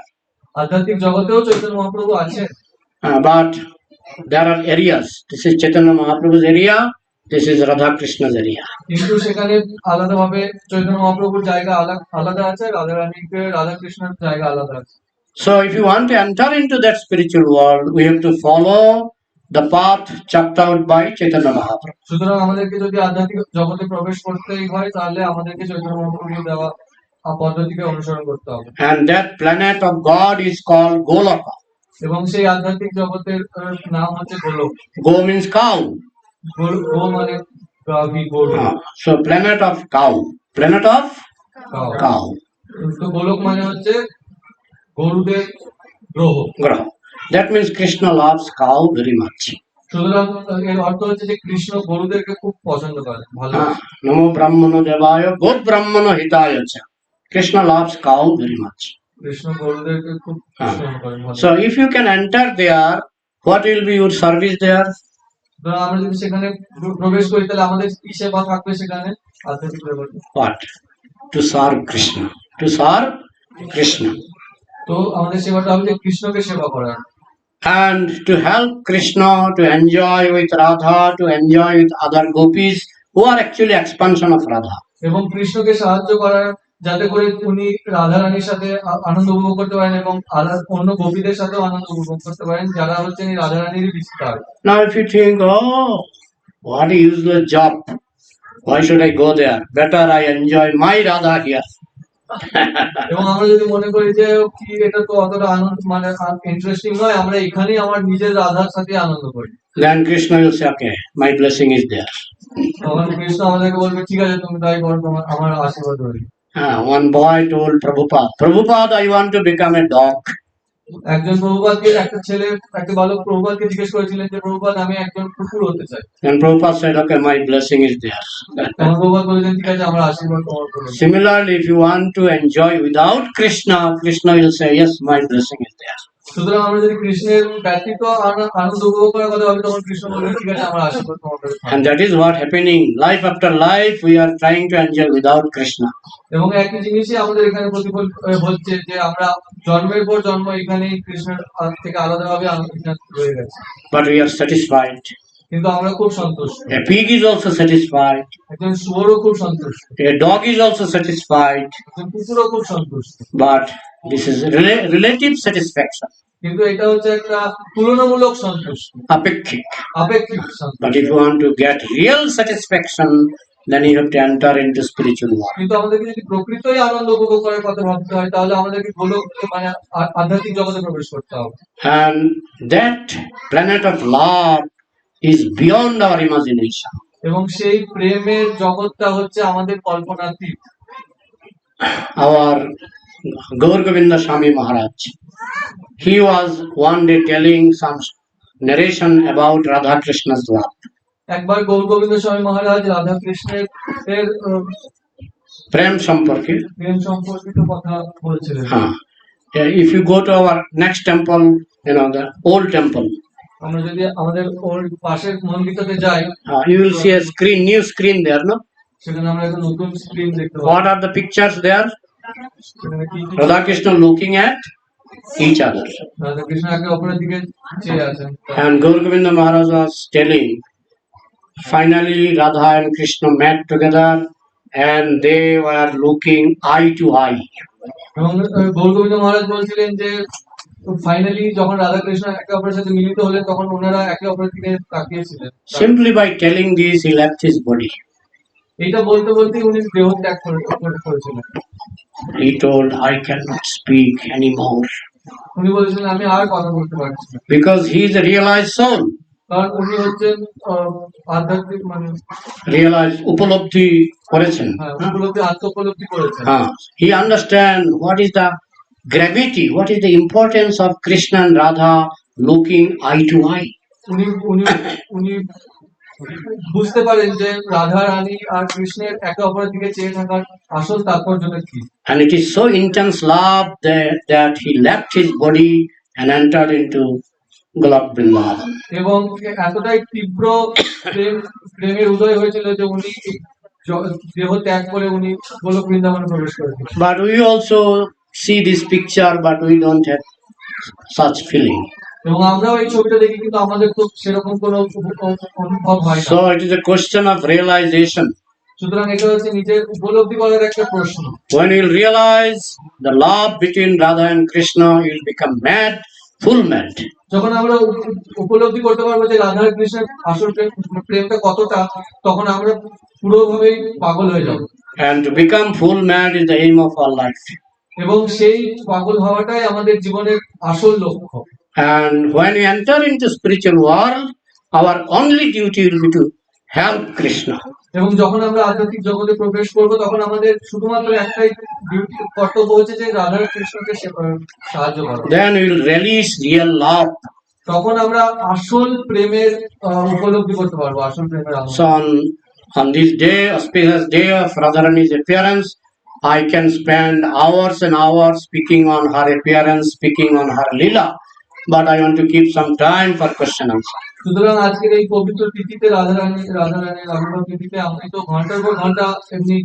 আধ্যাত্মিক জগতেও চৈতন্য মহাপ্রভু আছে। But there are areas. This is Chaitanya Mahaprabhu's area. This is Radha Krishna's area. কিন্তু সেখানে আলাদাভাবে চৈতন্য মহাপ্রভুর জায়গা আলাদা আছে, রাধা কৃষ্ণের জায়গা আলাদা আছে। So if you want to enter into that spiritual world, we have to follow the path chalked out by Chaitanya Mahaprabhu. সুতরাং আমাদেরকে যদি আধ্যাত্মিক জগতে প্রবেশ করতেই হয় তাহলে আমাদেরকে চৈতন্য মহাপ্রভুর দেওয়া পদ্ধতিকে অনুসরণ করতে হবে। And that planet of God is called Golaka. এবং সেই আধ্যাত্মিক জগতের নাম হচ্ছে গোলক। Go means cow. গো মানে গরু। So planet of cow. Planet of cow. তো গোলক মানে হচ্ছে গরুদের গ্রহ। That means Krishna loves cow very much. সুতরাং এর অর্থ হচ্ছে যে কৃষ্ণ গরুদেরকে খুব পছন্দ করে, ভালো। নমো ব্রাহ্মণ দেবায় গোদ ব্রাহ্মণ হিতায় চ। Krishna loves cow very much. Krishna গরুদেরকে খুব পছন্দ করে, ভালো। So if you can enter there, what will be your service there? আমরা যদি সেখানে প্রবেশ করি তাহলে আমাদের কি সেবা থাকবে সেখানে? আধ্যাত্মিক জগতে। What? To serve Krishna. To serve Krishna. তো আমাদের সেবাটা হবে কৃষ্ণকে সেবা করা। And to help Krishna to enjoy with Radha, to enjoy with other gopis who are actually expansion of Radha. এবং কৃষ্ণকে সাহায্য করার যাতে করে উনি রাধা রানীর সাথে আনন্দ উপভোগ করতে পারেন এবং অন্য গোপীদের সাথেও আনন্দ উপভোগ করতে পারেন যারা হচ্ছেন এই রাধা রানীর বিস্তার। Now if you think, oh, what a useless job, why should I go there? Better I enjoy my Radha here. এবং আমরা যদি মনে করি যে কি এটা তো অতটা আনন্দ মানে ইন্টারেস্টিং নয়, আমরা এখানেই আমার নিজের রাধার সাথে আনন্দ করি। Then Krishna will say, okay, my blessing is there. তখন কৃষ্ণ আমাদেরকে বলবে ঠিক আছে তুমি তাই করো, আমার আশীর্বাদ রইল। One boy told Prabhupada, Prabhupada, I want to become a dog. একজন প্রভুপাদকে একটা ছেলে একটা বালক প্রভুপাদকে জিজ্ঞেস করেছিলেন যে প্রভুপাদ আমি একজন কুকুর হতে চাই। And Prabhupada said, okay, my blessing is there. তখন প্রভুপাদ বলেছেন ঠিক আছে আমার আশীর্বাদ তোমার উপর রইল। Similarly, if you want to enjoy without Krishna, Krishna will say, yes, my blessing is there. সুতরাং আমরা যদি কৃষ্ণের ব্যতীত আনন্দ উপভোগ করার কথা ভাবি তখন কৃষ্ণ বলবেন ঠিক আছে আমার আশীর্বাদ তোমার উপর রইল। And that is what happening. Life after life, we are trying to enjoy without Krishna. এবং একই জিনিসই আমাদের এখানে প্রতিফল হচ্ছে যে আমরা জন্মের পর জন্ম এখানে কৃষ্ণের থেকে আলাদাভাবে আনন্দ রয়ে গেছে। But we are satisfied. কিন্তু আমরা খুব সন্তুষ্ট। A pig is also satisfied. একজন শুয়োরও খুব সন্তুষ্ট। A dog is also satisfied. একজন কুকুরও খুব সন্তুষ্ট। But this is relative satisfaction. কিন্তু এটা হচ্ছে একটা তুলনামূলক সন্তুষ্টি, Apekshik. আপেক্ষিক সন্তুষ্টি। But if you want to get real satisfaction, then you have to enter into spiritual world. কিন্তু আমাদেরকে যদি প্রকৃতই আনন্দ উপভোগ করার কথা ভাবতে হয় তাহলে আমাদেরকে গোলক মানে আধ্যাত্মিক জগতে প্রবেশ করতে হবে। And that planet of love is beyond our imagination. এবং সেই প্রেমের জগৎটা হচ্ছে আমাদের কল্পনাতীত। Our Gaur Govinda Swami Maharaj, he was one day telling some narration about Radha Krishna's love. একবার গৌর গোবিন্দ স্বামী মহারাজ রাধা কৃষ্ণের প্রেম সম্পর্কে সম্পর্কিত কথা বলছিলেন। If you go to our next temple, the old temple, আমরা যদি আমাদের ওল্ড পাশের মন্দিরটাতে যাই, you will see a screen, new screen there, no? সেখানে আমরা একটা নতুন স্ক্রিন দেখতে পাবো। What are the pictures there? Radha Krishna looking at each other. Radha Krishna একে অপরের দিকে চেয়ে আছেন। And Gaur Govinda Maharaj was telling, finally Radha and Krishna met together and they were looking eye to eye. এবং গৌর গোবিন্দ মহারাজ বলছিলেন যে ফাইনালি যখন রাধা কৃষ্ণ একে অপরের সাথে মিলিত হলেন তখন ওনারা একে অপরের দিকে তাকিয়েছিলেন। Simply by telling this, he left his body. এটা বলতে বলতে উনি দেহ ত্যাগ করেছিলেন। He told, I cannot speak anymore. উনি বলেছিলেন আমি আর কথা বলতে পারছি না। Because he is a realized soul. কারণ উনি হচ্ছেন আধ্যাত্মিক মানে realize উপলব্ধি করেছেন, উপলব্ধি আত্মোপলব্ধি করেছেন। He understand what is the gravity, what is the importance of Krishna and Radha looking eye to eye. উনি বুঝতে পারেন যে রাধা রানী আর কৃষ্ণের একে অপরের দিকে চেয়ে থাকার আসল তাৎপর্যটা কি। And it is so intense love that he left his body and entered into Golok Vrindavan. এবং এতটাই তীব্র প্রেমের উদয় হয়েছিল যে উনি দেহ ত্যাগ করে উনি গোলক বৃন্দাবনে প্রবেশ করেছিলেন। But we also see this picture, but we don't have such feeling. এবং আমরাও এই ছবিটা দেখি কিন্তু আমাদের তো সেরকম কোনো অনুভব হয় না। So it is a question of realization. সুতরাং এটা হচ্ছে নিজের উপলব্ধি করার একটা প্রশ্ন। When you will realize the love between Radha and Krishna, you will become mad, full mad. যখন আমরা উপলব্ধি করতে পারবো যে রাধা আর কৃষ্ণের আসল প্রেমটা কতটা, তখন আমরা পুরোভাবেই পাগল হয়ে যাবো। And to become full mad is the aim of our life. এবং সেই পাগল হওয়াটাই আমাদের জীবনের আসল লক্ষ্য। And when we enter into spiritual world, our only duty will be to help Krishna. এবং যখন আমরা আধ্যাত্মিক জগতে প্রবেশ করবো, তখন আমাদের শুধুমাত্র একটাই ডিউটি, কর্তব্য হচ্ছে যে রাধা কৃষ্ণকে সাহায্য করা। Then we will release real love. তখন আমরা আসল প্রেমের উপলব্ধি করতে পারবো, আসল প্রেমের আনন্দ। So on this day, auspicious day of Radharani's appearance, I can spend hours and hours speaking on her appearance, speaking on her lila, but I want to keep some time for question answer. সুতরাং আজকের এই পবিত্র তিথিতে রাধারানীর আবির্ভাব তিথিতে আমি তো ঘন্টার পর ঘন্টা এমনি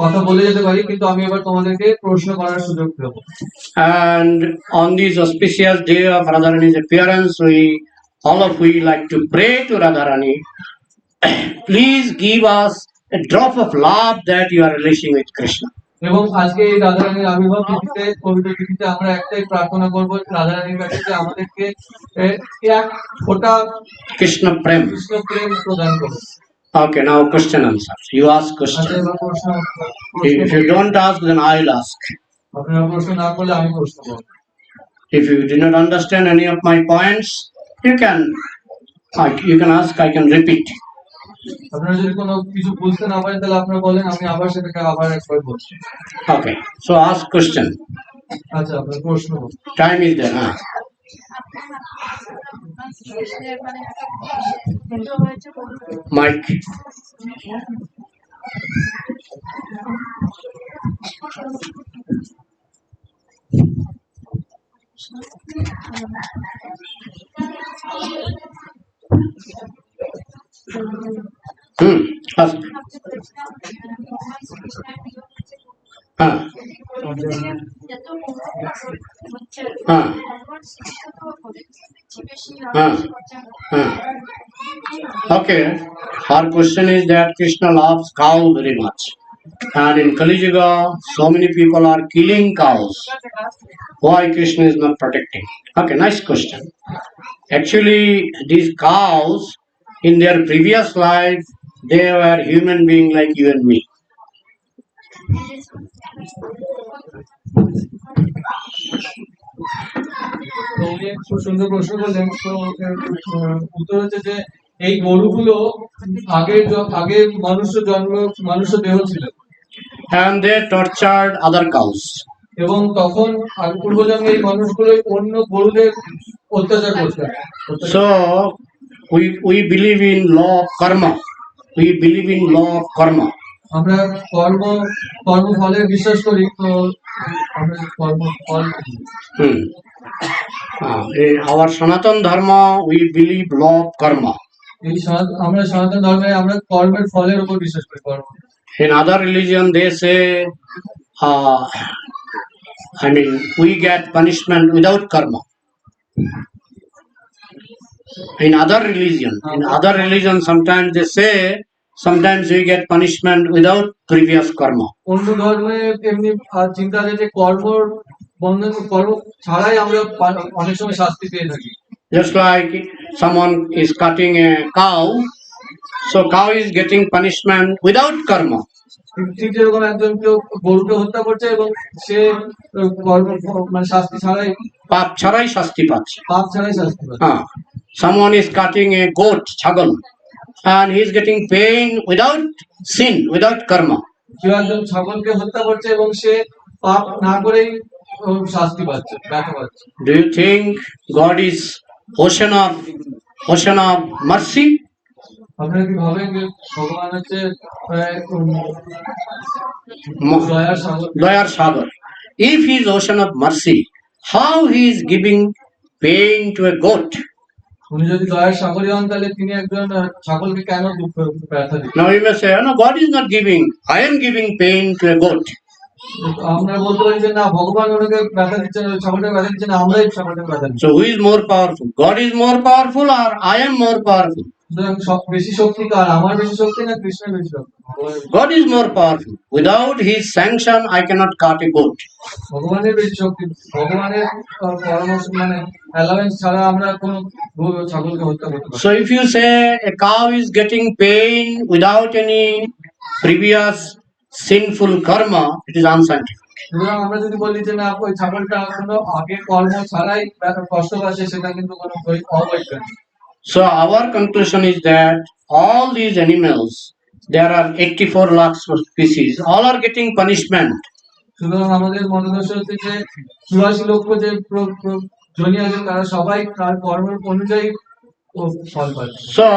কথা বলে যেতে পারি, কিন্তু আমি এবার তোমাদেরকে প্রশ্ন করার সুযোগ দেবো। And on this auspicious day of Radharani's appearance, all of we like to pray to Radharani. Please give us a drop of love that you are relishing with Krishna. এবং আজকে এই রাধারানীর আবির্ভাব তিথিতে, পবিত্র তিথিতে আমরা একটাই প্রার্থনা করবো রাধারানীর কাছে যে আমাদেরকে এক ফোঁটা Krishna Prem. প্রদান করো। Okay, now question answer. You ask question. আচ্ছা, এবার প্রশ্ন। If you don't ask, then I will ask. আপনারা প্রশ্ন না করলে আমি প্রশ্ন করব। If you did not understand any of my points, you can ask. I can repeat. আপনারা যদি কোনো কিছু বুঝতে না পারেন তাহলে আপনারা বলেন, আমি আবার সেটাকে আবার একবার বলছি। Okay, so ask question. আচ্ছা, আপনার প্রশ্ন। Time is there, huh? Mike. Ask. Okay, our question is that Krishna loves cow very much, and in Kali Yuga, so many people are killing cows. Why Krishna is not protecting? Okay, nice question. Actually, these cows, in their previous life, they were human beings like you and me. খুব সুন্দর প্রশ্ন করলেন। তো উত্তর হচ্ছে যে এই গরুগুলো আগে মানুষ দেহ ছিল, and they tortured other cows. এবং তখন পূর্বজন্মে এই মানুষগুলো অন্য গরুদের অত্যাচার করতেন। So we believe in law of karma. We believe in law of karma. আমরা কর্মফলের বিশ্বাস করি। তো আমরা কর্মফল our Sanatan Dharma, we believe law of karma. আমরা সনাতন ধর্মে আমরা কর্মের ফলের উপর বিশ্বাস করি। কর্ম। In other religion, they say, we get punishment without karma. In other religion, sometimes they say, sometimes we get punishment without previous karma. অন্য ধর্মে এমনি চিন্তা আছে যে কর্ম ছাড়াই আমরা অনেক সময় শাস্তি পেয়ে থাকি। Just like someone is cutting a cow, so cow is getting punishment without karma. ঠিক যেরকম একজন কেউ গরুকে হত্যা করছে এবং সে শাস্তি ছাড়াই, পাপ ছাড়াই শাস্তি পাচ্ছে। Someone is cutting a goat, ছাগল, and he is getting pain without sin, without karma. কেউ একজন ছাগলকে হত্যা করছে এবং সে পাপ না করেই শাস্তি পাচ্ছে, ব্যথা পাচ্ছে। Do you think God is ocean of mercy? আপনারা কি ভাবেন যে ভগবান হচ্ছে দয়ার সাগর? If he is ocean of mercy, how he is giving pain to a goat? উনি যদি দয়ার সাগরী হন তাহলে তিনি একজন ছাগলকে কেন দুঃখ ব্যথা দিবেন? Now you may say, no, God is not giving. I am giving pain to a goat. আমরা বলতে পারি যে না ভগবান ওনাকে ব্যথা দিচ্ছেন, ওই ছাগলটাকে ব্যথা দিচ্ছেন, আমরাই ছাগলটাকে ব্যথা দিচ্ছি। So who is more powerful? God is more powerful or I am more powerful? সুতরাং বেশি শক্তি কার, আমার বেশি শক্তি না কৃষ্ণের বেশি শক্তি? God is more powerful. Without his sanction, I cannot cut a goat. ভগবানের বেশি শক্তি, ভগবানের পরামর্শ মানে অ্যালাউন্স ছাড়া আমরা কোনো ছাগলকে হত্যা করতে পারি। So if you say a cow is getting pain without any previous sinful karma, it is unscientific. সুতরাং আমরা যদি বলি যে না ওই ছাগলটা কোনো আগে কর্ম ছাড়াই কষ্ট পাচ্ছে, সেটা কিন্তু কোনো অবৈজ্ঞানিক। So our conclusion is that all these animals, there are 84 lakhs of species, all are getting punishment. সুতরাং আমাদের মনোদর্শ হচ্ছে যে 84 লক্ষ যে জনি আছে তারা সবাই তার কর্মের অনুযায়ী ফল পাচ্ছে। So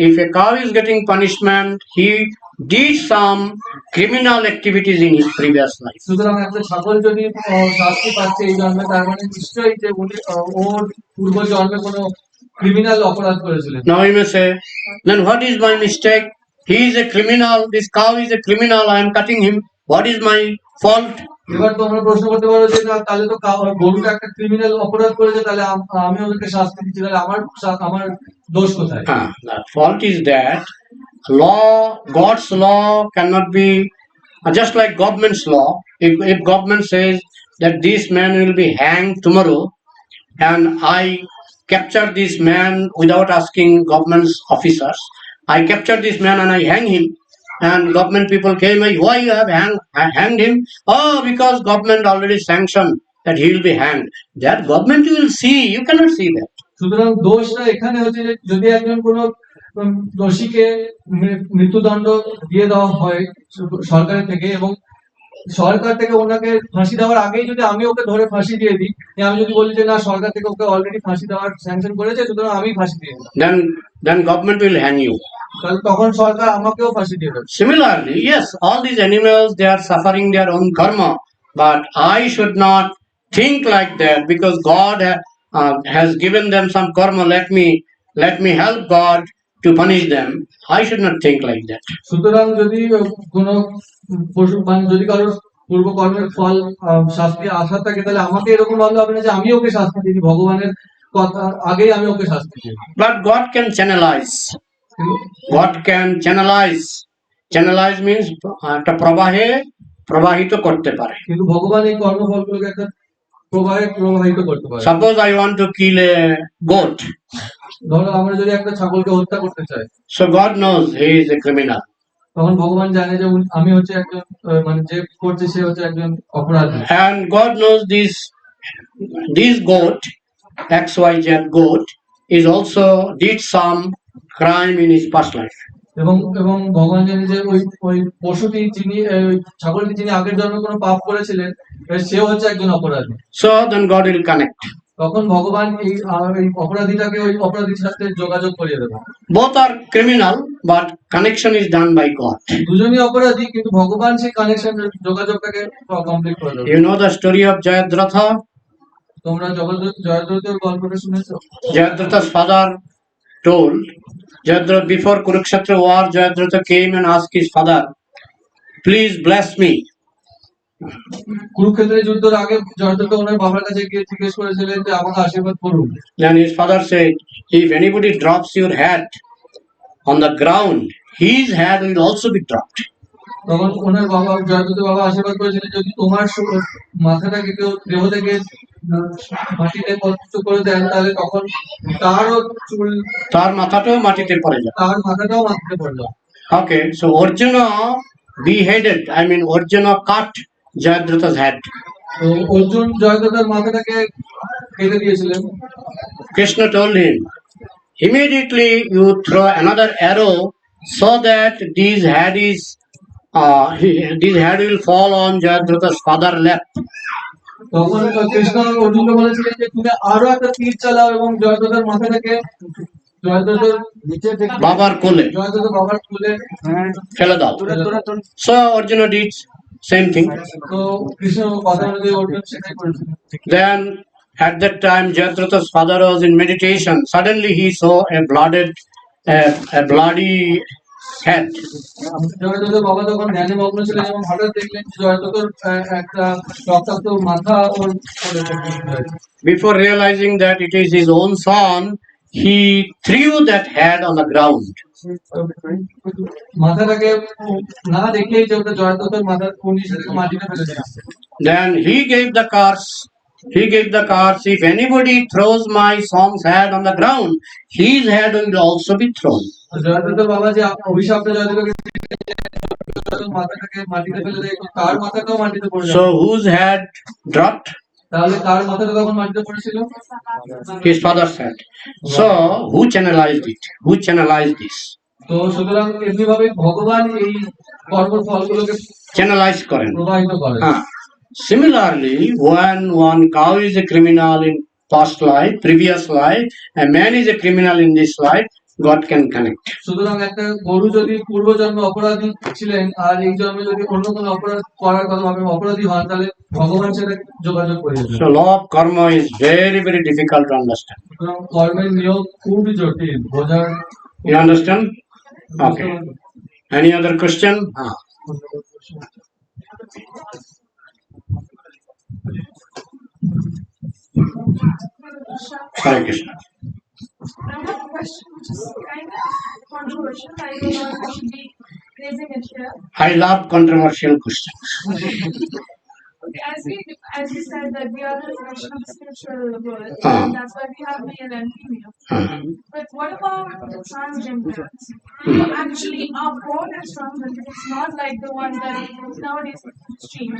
if a cow is getting punishment, he did some criminal activities in his previous life. সুতরাং একটা ছাগল যদি শাস্তি পাচ্ছে এই জন্মে, তার মানে নিশ্চয়ই যে উনি ওর পূর্ব জন্মে কোনো ক্রিমিনাল অপরাধ করেছিলেন। Now you may say, then what is my mistake? He is a criminal, this cow is a criminal, I am cutting him. What is my fault? এবার তোমরা প্রশ্ন করতে পারো যে না তাহলে তো গরুটা একটা ক্রিমিনাল অপরাধ করেছে, তাহলে আমি ওদেরকে শাস্তি দিচ্ছি, তাহলে আমার দোষ কোথায়? The fault is that God's law cannot be just like government's law. If government says that this man will be hanged tomorrow, and I capture this man without asking government's officers, I capture this man and I hang him, and government people came, why you have hanged him? Oh, because government already sanctioned that he will be hanged. That government you will see, you cannot see that. সুতরাং দোষটা এখানে হচ্ছে যে যদি একজন কোন দোষীকে মৃত্যুদণ্ড দিয়ে দেওয়া হয় সরকারের থেকে, এবং সরকার থেকে ওনাকে ফাঁসি দেওয়ার আগেই যদি আমি ওকে ধরে ফাঁসি দিয়ে দিই, আমি যদি বলি যে না সরকার থেকে ওকে অলরেডি ফাঁসি দেওয়ার স্যাংশন করেছে, সুতরাং আমি ফাঁসি দিয়ে দিলাম, then government will hang you. তাহলে তখন সরকার আমাকেও ফাঁসি দিয়ে দেবে। Similarly, yes, all these animals, they are suffering their own karma, but I should not think like that because God has given them some karma. Let me help God to punish them. I should not think like that. সুতরাং যদি কোনো পশু মানে যদি কারোর পূর্ব কর্মের ফল শাস্তি আশা থাকে, তাহলে আমাকে এরকম ভাবলে হবে না যে আমি ওকে শাস্তি দিই, ভগবানের কথা আগেই আমি ওকে শাস্তি দিই। But God can channelize. God can channelize. Channelize means একটা প্রবাহে প্রবাহিত করতে পারে। কিন্তু ভগবান এই কর্মফলগুলোকে একটা প্রবাহে প্রবাহিত করতে পারে। Suppose I want to kill a goat. ধরো আমরা যদি একটা ছাগলকে হত্যা করতে চাই, so God knows he is a criminal. তখন ভগবান জানে যে আমি হচ্ছে একজন মানে যে করছে সে হচ্ছে একজন অপরাধী। And God knows this goat, XYZ goat, is also did some crime in his past life. এবং ভগবান জানে যে ওই পশুটি যিনি ছাগলটি যিনি আগের জন্মে কোনো পাপ করেছিলেন, সেও হচ্ছে একজন অপরাধী। So then God will connect. তখন ভগবান এই অপরাধীটাকে ওই অপরাধীর সাথে যোগাযোগ করিয়ে দেবে। Both are criminal, but connection is done by God. দুজনই অপরাধী, কিন্তু ভগবান সেই কানেকশন যোগাযোগটাকে কমপ্লিট করে দেবে। You know the story of Jayadratha? তোমরা জয়দ্রথের গল্পটা শুনেছো? Jayadratha's father told Jayadratha, before Kurukshetra war, Jayadratha came and asked his father, please bless me. কুরুক্ষেত্রের যুদ্ধের আগে জয়দ্রথ ওনার বাবার কাছে গিয়ে জিজ্ঞেস করেছিলেন যে আমাকে আশীর্বাদ করুন। Then his father said, if anybody drops your hat on the ground, his hat will also be dropped. তখন ওনার বাবা জয়দ্রথের বাবা আশীর্বাদ করেছিলেন যদি তোমার মাথাটাকে কেউ দেহ থেকে মাটিতে পতিত করে দেন, তাহলে তখন তার মাথাটাও মাটিতে পড়ে যাবে। Okay, so Arjuna beheaded, Arjuna cut Jayadratha's head. তো অর্জুন জয়দ্রথের মাথাটাকে কেটে দিয়েছিলেন। Krishna told him, immediately you throw another arrow so that this head will fall on Jayadratha's father lap. তখন কৃষ্ণ অর্জুনকে বলেছিলেন যে তুমি আরো একটা তীর চালাও এবং জয়দ্রথের মাথাটাকে জয়দ্রথের বাবার কোলে ফেলে দাও। So Arjuna did same thing. তো কৃষ্ণ কথা অনুযায়ী অর্জুন সেটাই করেছিলেন। Then at that time Jayadratha's father was in meditation. Suddenly he saw a bloody had. জয়দ্রথের বাবা যখন ধ্যানে মগ্ন ছিলেন এবং হঠাৎ দেখলেন যে জয়দ্রথের একটা রক্তাক্ত মাথা ওর কোলে রয়েছে। Before realizing that it is his own son, he threw that head on the ground. মাথাটাকে না দেখেই যে ওটা জয়দ্রথের মাথার উনি সেটাকে মাটিতে ফেলে দিয়েছে। Then he gave the curse. He gave the curse. If anybody throws my son's head on the ground, his head will also be thrown. জয়দ্রথের বাবা যে অভিশাপটা জয়দ্রথকে মাথাটাকে মাটিতে ফেলে দেয়, তার মাথাটাও মাটিতে পড়ে যায়। So whose head dropped? তাহলে তার মাথাটা তখন মাটিতে পড়েছিল? His father's head. So who channelized it? Who channelized this? তো সুতরাং এমনিভাবে ভগবান এই কর্মের ফলগুলোকে Channelize করেন। প্রবাহিত করেন। Similarly, when one cow is a criminal in past life, previous life, a man is a criminal in this life, God can connect. সুতরাং একটা গরু যদি পূর্বজন্মে অপরাধী ছিলেন আর এই জন্মে যদি অন্য কোনো অপরাধ করার কথা ভাবে অপরাধী হন, তাহলে ভগবান সেটা যোগাযোগ করে দেবেন। So law of karma is very, very difficult to understand. সুতরাং কর্মের নিয়ম খুবই জটিল বোঝার। You understand? Okay. Any other question? Hare Krishna. I have a question which is kind of controversial. I don't know if I should be raising it here. I love controversial questions. As we said that we are the reflection of the spiritual world, Ah. and that's why we have male and female. But what about the transgenders? Actually, are born as transgenders. It's not like the ones that nowadays extreme.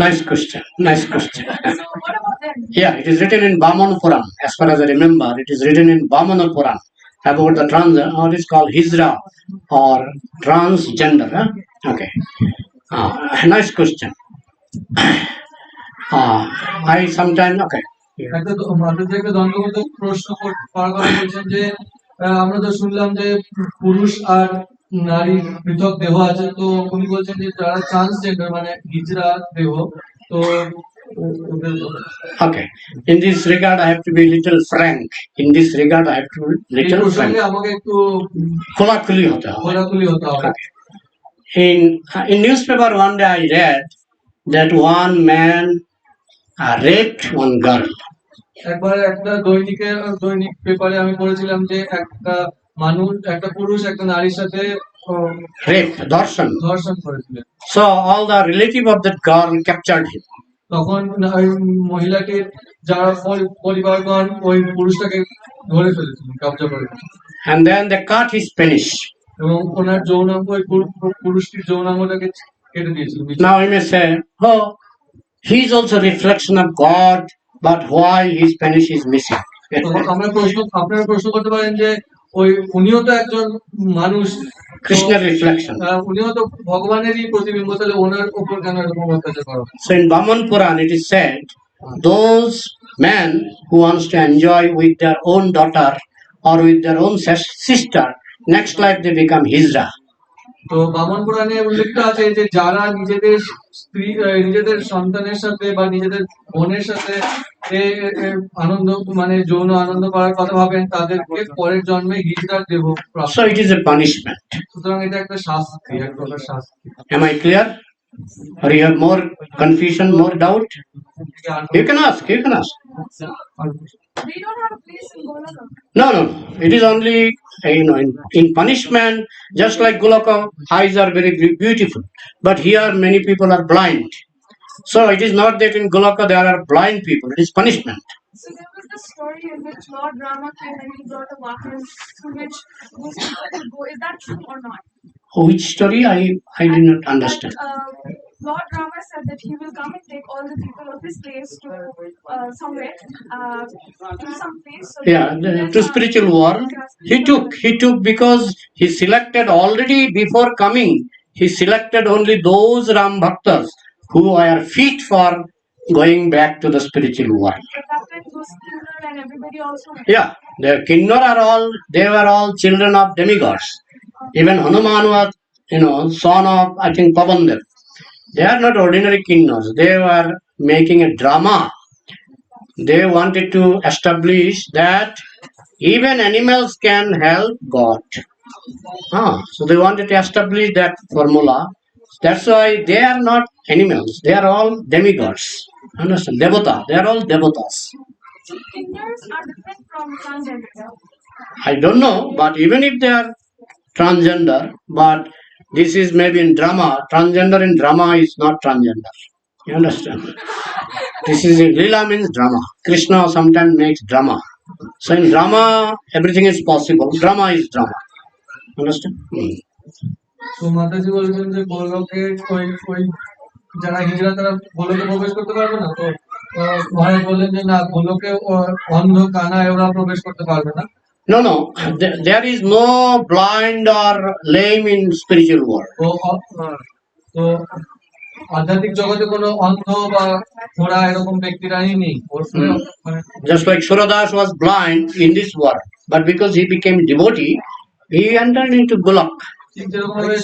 Nice question. Nice question. So what about them? Yeah, it is written in Vamana Puran. As far as I remember, it is written in Vamana Puran about the what is called Hijra or transgender. Okay. Nice question. I sometimes okay. একটা একটা দ্বন্দ্বগত প্রশ্ন করার কথা বলছেন যে আমরা তো শুনলাম যে পুরুষ আর নারী পৃথক দেহ আছে, তো উনি বলছেন যে যারা ট্রান্সজেন্ডার মানে হিজড়া দেহ, তো Okay. In this regard, I have to be little frank. In this regard, I have to be little frank. আমাকে একটু খোলাখুলি হতে হবে। খোলাখুলি হতে হবে। In newspaper one day I read that one man raped one girl. একবার একটা দৈনিক পেপারে আমি পড়েছিলাম যে একটা পুরুষ একটা নারীর সাথে rape, ধর্ষণ করেছিলেন। So all the relative of that girl captured him. তখন ওই মহিলাটির যারা পরিবারগণ ওই পুরুষটাকে ধরে ফেলেছিলেন, কবজা করে। And then they cut his penis. এবং ওনার যৌনাঙ্গ ওই পুরুষটির যৌনাঙ্গটাকে কেটে দিয়েছিল। Now we may say, oh, he is also reflection of God, but why his penis is missing? আপনারা প্রশ্ন করতে পারেন যে ওই উনিও তো একজন মানুষ, Krishna reflection. উনিও তো ভগবানেরই প্রতিবিম্ব, তাহলে ওনার উপর কেন এরকম অত্যাচার করা? So in Vamana Puran it is said, those men who wants to enjoy with their own daughter or with their own sister, next life they become Hijra. তো বামন পুরাণে উল্লেখ আছে যে যারা নিজেদের সন্তানের সাথে বা নিজেদের বোনের সাথে আনন্দ মানে যৌন আনন্দ করার কথা ভাবেন, তাদেরকে পরের জন্মে হিজড়ার দেহ প্রাপ্ত। So it is a punishment. সুতরাং এটা একটা শাস্তি, এক প্রকার শাস্তি। Am I clear? Or you have more confusion, more doubt? You can ask. We don't have a place in Golaka. No. It is only in punishment, just like Golaka, eyes are very beautiful, but here many people are blind. So it is not that in Golaka there are blind people. It is punishment. So there was the story in which Lord Rama came and he brought a vacuum through which those people could go. Is that true or not? Which story? I did not understand. Lord Rama said that he will come and take all the people of his place to somewhere, to some place. So To spiritual world. He took because he selected already before coming. He selected only those Ram Bhaktas who are fit for going back to the spiritual world. But that time those Kinnor and everybody also went. Yeah, the Kinnor they were all children of demigods. Even Hanuman was, son of, I think, Pavandev. They are not ordinary Kinnors. They were making a drama. They wanted to establish that even animals can help God. So they wanted to establish that formula. That's why they are not animals. They are all demigods. Understand? Devata. They are all devatas. Fingers are different from transgender. I don't know, but even if they are transgender, but this is maybe in drama. Transgender in drama is not transgender. You understand? This is Lila means drama. Krishna sometimes makes drama. So in drama, everything is possible. Drama is drama. Understand? তো মাতাজি বলছেন যে গোলকে ওই ওই যারা হিজড়া তারা গোলকে প্রবেশ করতে পারবে না, তো মহারাজ বললেন যে না, গোলকে অন্ধ কানা এরা প্রবেশ করতে পারবে না। No, no. There is no blind or lame in spiritual world. তো আধ্যাত্মিক জগতে কোনো অন্ধ বা ঘোড়া এরকম ব্যক্তিরাই নেই। Just like Suradas was blind in this world, but because he became devotee, he entered into Golok. ঠিক যেরকম ভাবে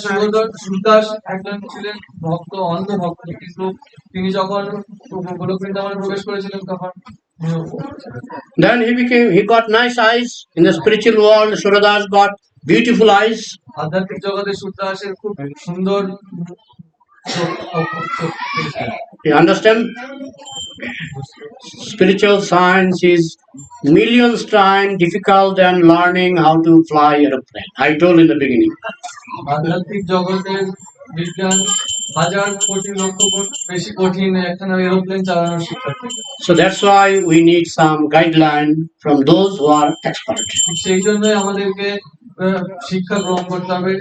সুরদাস একজন ছিলেন ভক্ত, অন্ধ ভক্ত, কিন্তু তিনি যখন গোলক বৃন্দাবনে প্রবেশ করেছিলেন তখন then he got nice eyes. In the spiritual world, Suradas got beautiful eyes. আধ্যাত্মিক জগতে সুরদাসের খুব সুন্দর। You understand? Spiritual science is millions times difficult than learning how to fly aeroplane. I told in the beginning. আধ্যাত্মিক জগতের বিজ্ঞান হাজার কোটি লক্ষ গুণ বেশি কঠিন একখানা এরোপ্লেন চালানোর শিক্ষা থেকে। So that's why we need some guideline from those who are expert. সেই জন্যই আমাদেরকে শিক্ষা গ্রহণ করতে হবে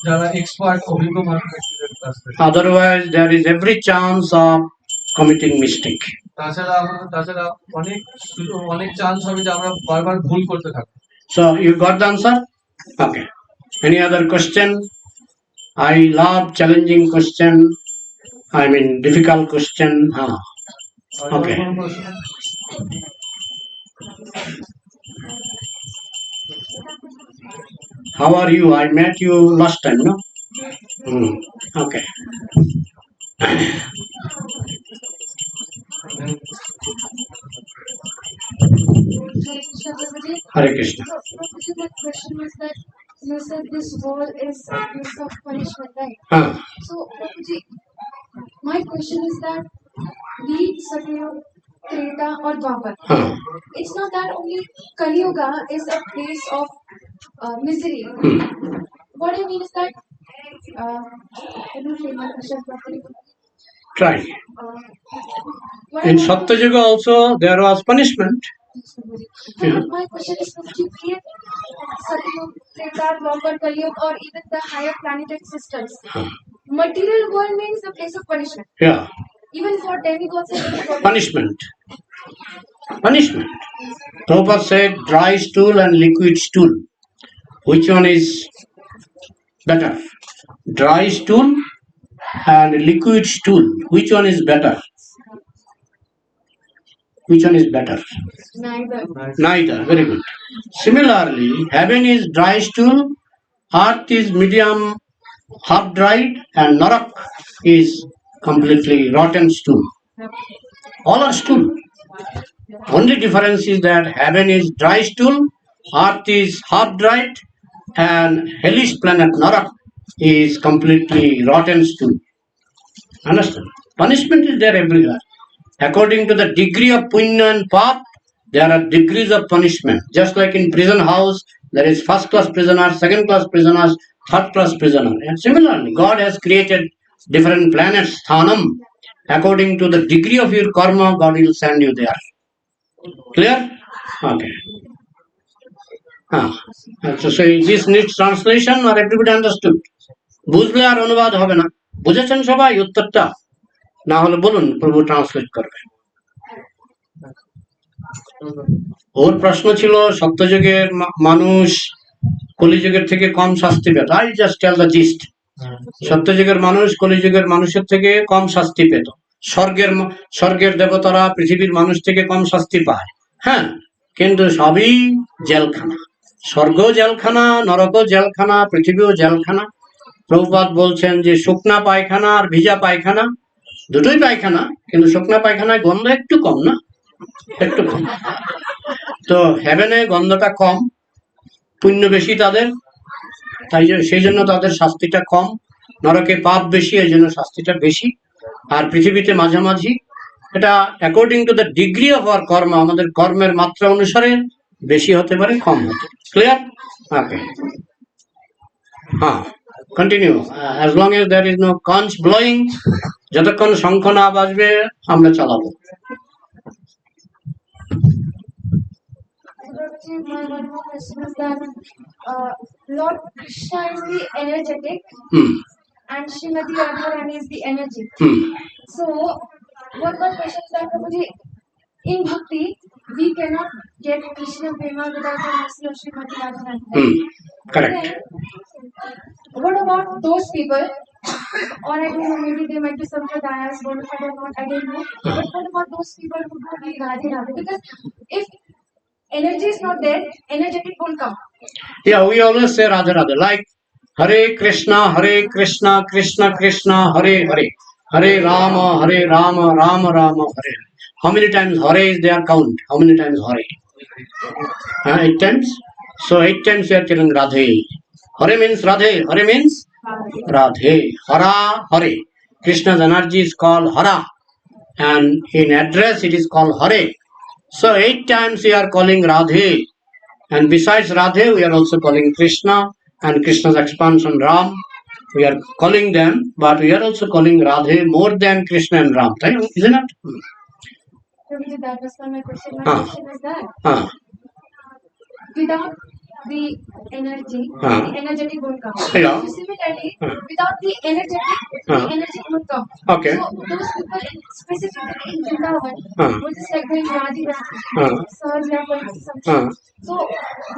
যারা এক্সপার্ট, অভিজ্ঞ মানুষদের কাছ থেকে। Otherwise there is every chance of committing mistake. তাছাড়া অনেক চান্স হবে যে আমরা বারবার ভুল করতে থাকব। So you got the answer? Okay. Any other question? I love challenging question. I mean difficult question. Okay. How are you? I met you last time, no? Okay. Hare Krishna. My question was that you said this wall is a place of punishment, right? So, Prabhuji, my question is that be it Satyayug, Treta or Dwapar, it's not that only Kali Yuga is a place of misery. What I mean is that, I don't say my question properly. Try. In Satya Yuga also there was punishment. My question is, be it Satyayug, Treta, Dwapar, Kali Yuga, or even the higher planetary systems, material world means a place of punishment. Yeah. Even for demigods and punishment. Punishment. Prabhupada said dry stool and liquid stool. Which one is better? Dry stool and liquid stool. Which one is better? Which one is better? Neither. Very good. Similarly, heaven is dry stool, earth is medium half dried, and Narak is completely rotten stool. All are stool. Only difference is that heaven is dry stool, earth is half dried, and hellish planet Narak is completely rotten stool. Understand? Punishment is there everywhere. According to the degree of punya and path, there are degrees of punishment. Just like in prison house, there is first class prisoners, second class prisoners, third class prisoner. And similarly, God has created different planets, sthanam. According to the degree of your karma, God will send you there. Clear? Okay. So this needs translation or everybody understood? বুঝলে আর অনুবাদ হবে না। বুঝেছেন সবাই উত্তরটা? না হলে বলুন, প্রভু ট্রান্সলেট করবে। ওর প্রশ্ন ছিল সত্যযুগের মানুষ কলিযুগের থেকে কম শাস্তি পেত। I just tell the gist. সত্যযুগের মানুষ কলিযুগের মানুষের থেকে কম শাস্তি পেত। স্বর্গের দেবতারা পৃথিবীর মানুষ থেকে কম শাস্তি পায়। কিন্তু সবই জেলখানা। স্বর্গ জেলখানা, নরক জেলখানা, পৃথিবীও জেলখানা। প্রভুপাদ বলছেন যে শুকনা পায়খানা আর ভিজা পায়খানা দুটোই পায়খানা, কিন্তু শুকনা পায়খানায় গন্ধ একটু কম, না? একটু কম। তো হেভেনে গন্ধটা কম, পুণ্য বেশি তাদের, সেই জন্য তাদের শাস্তিটা কম, নরকে পাপ বেশি, এই জন্য শাস্তিটা বেশি। আর পৃথিবীতে মাঝামাঝি, এটা according to the degree of our কর্ম, আমাদের কর্মের মাত্রা অনুসারে বেশি হতে পারে, কম হতে পারে। ক্লিয়ার? ওকে, হ্যাঁ, continue. As long as there is no conch blowing, যতক্ষণ শঙ্খ না বাজবে আমরা চালাবো। My one more question is that Lord Krishna is the energetic and Srimati Radharani is the energy. So, one more question is that in bhakti we cannot get Krishna prema without the mercy of Srimati Radharani. Correct. Then, what about those people? Or I don't know, maybe they might be sampradayas, I don't know, I don't know. But what about those people who do the Radhe Radhe? Because if energy is not there, energetic won't come. Yeah, we always say Radha Radha, like Hare Krishna, Krishna Krishna, Hare Hare, Hare Rama, Rama Rama, Hare. How many times Hare is there? Count. How many times Hare? 8 times. So 8 times we are telling Radhe. Hare means Radhe. Hare means Radhe. Hara Hare. Krishna's energy is called Hara, and in address it is called Hare. So 8 times we are calling Radhe. And besides Radhe, we are also calling Krishna and Krishna's expansion Ram. We are calling them, but we are also calling Radhe more than Krishna and Ram, right? Isn't it? That was my question. My question is that without the energy, the energetic won't come. Yeah. So similarly, without the energetic, the energy won't come. Okay. So those people, specifically in Vrindavan, who is like going Radhi Radhi, Sahajya, so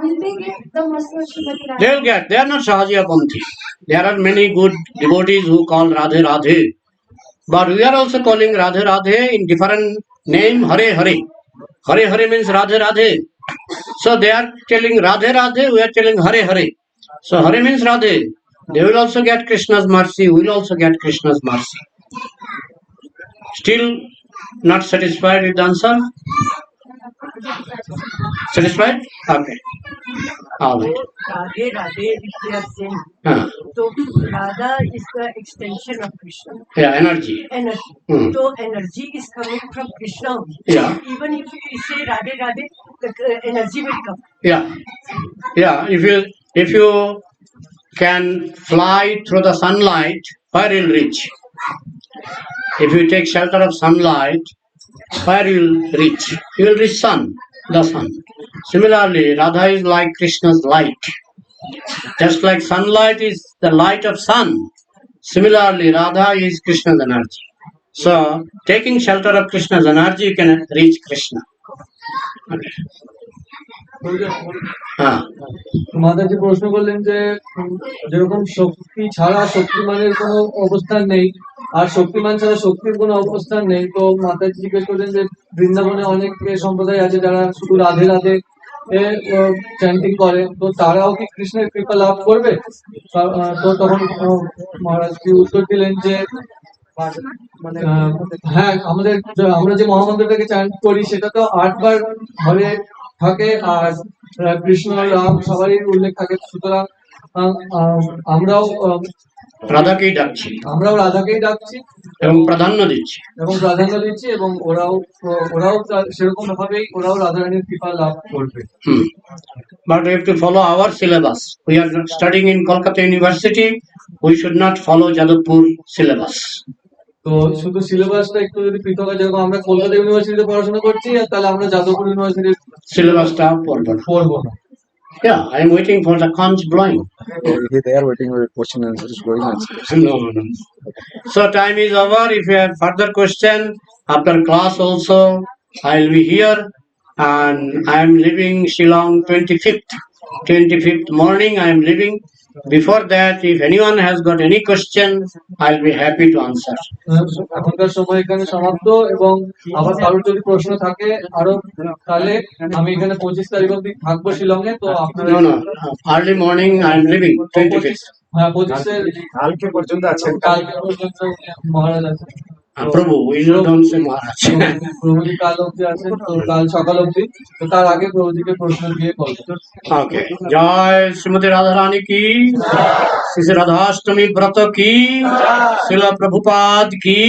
will they get the mercy of Srimati Radhe? They will get. They are not Sahajya Panthi. There are many good devotees who call Radhe Radhe. But we are also calling Radhe Radhe in different name, Hare Hare. Hare Hare means Radhe Radhe. So they are telling Radhe Radhe, we are telling Hare Hare. So Hare means Radhe. They will also get Krishna's mercy, we will also get Krishna's mercy. Still not satisfied with the answer? Satisfied? Okay. All right. Radhe Radhe, which they are saying. So Radha is the extension of Krishna. Yeah, energy. Energy. So energy is coming from Krishna. Yeah. Even if we say Radhe Radhe, the energy will come. Yeah. Yeah. If you can fly through the sunlight, where you'll reach? If you take shelter of sunlight, where you'll reach? You will reach the sun. Similarly, Radha is like Krishna's light. Just like sunlight is the light of sun, similarly Radha is Krishna's energy. So, taking shelter of Krishna's energy, you can reach Krishna. Okay. মাতাজি প্রশ্ন করলেন যে যেরকম শক্তি ছাড়া শক্তিমানের কোনো অবস্থান নেই, আর শক্তিমান ছাড়া শক্তির কোনো অবস্থান নেই, তো মাতাজি জিজ্ঞেস করলেন যে বৃন্দাবনে অনেক সম্প্রদায় আছে যারা শুধু রাধে রাধে চ্যান্টিং করে, তো তারাও কি কৃষ্ণের কৃপা লাভ করবে? তো তখন মহারাজ কি উত্তর দিলেন যে হ্যাঁ, আমরা যে মহামন্ত্রটাকে চ্যান্ট করি সেটা তো 8 বার ঘরে থাকে, আর কৃষ্ণ রাম সবারই উল্লেখ থাকে, সুতরাং আমরাও রাধাকেই ডাকছি এবং প্রাধান্য দিচ্ছি এবং ওরাও সেরকম ভাবেই ওরাও রাধারানীর কৃপা লাভ করবে। But we have to follow our syllabus. We are studying in Kolkata University. We should not follow Jadavpur syllabus. তো শুধু সিলেবাসটা একটু যদি পৃথক হয়, যেরকম আমরা কলকাতা ইউনিভার্সিটিতে পড়াশোনা করছি, আর তাহলে আমরা যাদবপুর ইউনিভার্সিটির সিলেবাসটা পড়বো না। Yeah, I am waiting for the conch blowing. They are waiting for the question and answer is going on. No. So time is over. If you have further question after class also, I will be here, and I am leaving Shilong 25th morning. I am leaving. Before that, if anyone has got any question, I'll be happy to answer. এখনকার সময় এখানে সমাপ্ত, এবং আবার কারোর যদি প্রশ্ন থাকে আরো, তাহলে আমি এখানে 25 তারিখ অবধি থাকবো শিলংয়ে। তো আপনারা No, early morning I am leaving 25th. হ্যাঁ, 25 কালকে পর্যন্ত মহারাজ আছেন। প্রভু ইজোধন সে মহারাজ প্রভুজি কাল অব্দি আছেন, তো কাল সকাল অব্দি, তো তার আগে প্রভুজিকে প্রশ্ন দিয়ে কল করুন। ओके जय श्रीमती राधा रानी की श्री राधाष्टमी व्रत की शिला प्रभुपाद की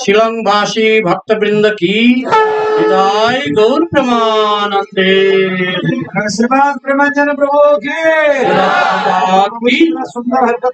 शिलंग भाषी भक्त वृंद की विदाई गौर प्रमानंदे श्रीमान प्रेमांजन प्रभु की प्रभुपाद की सुंदर हरकत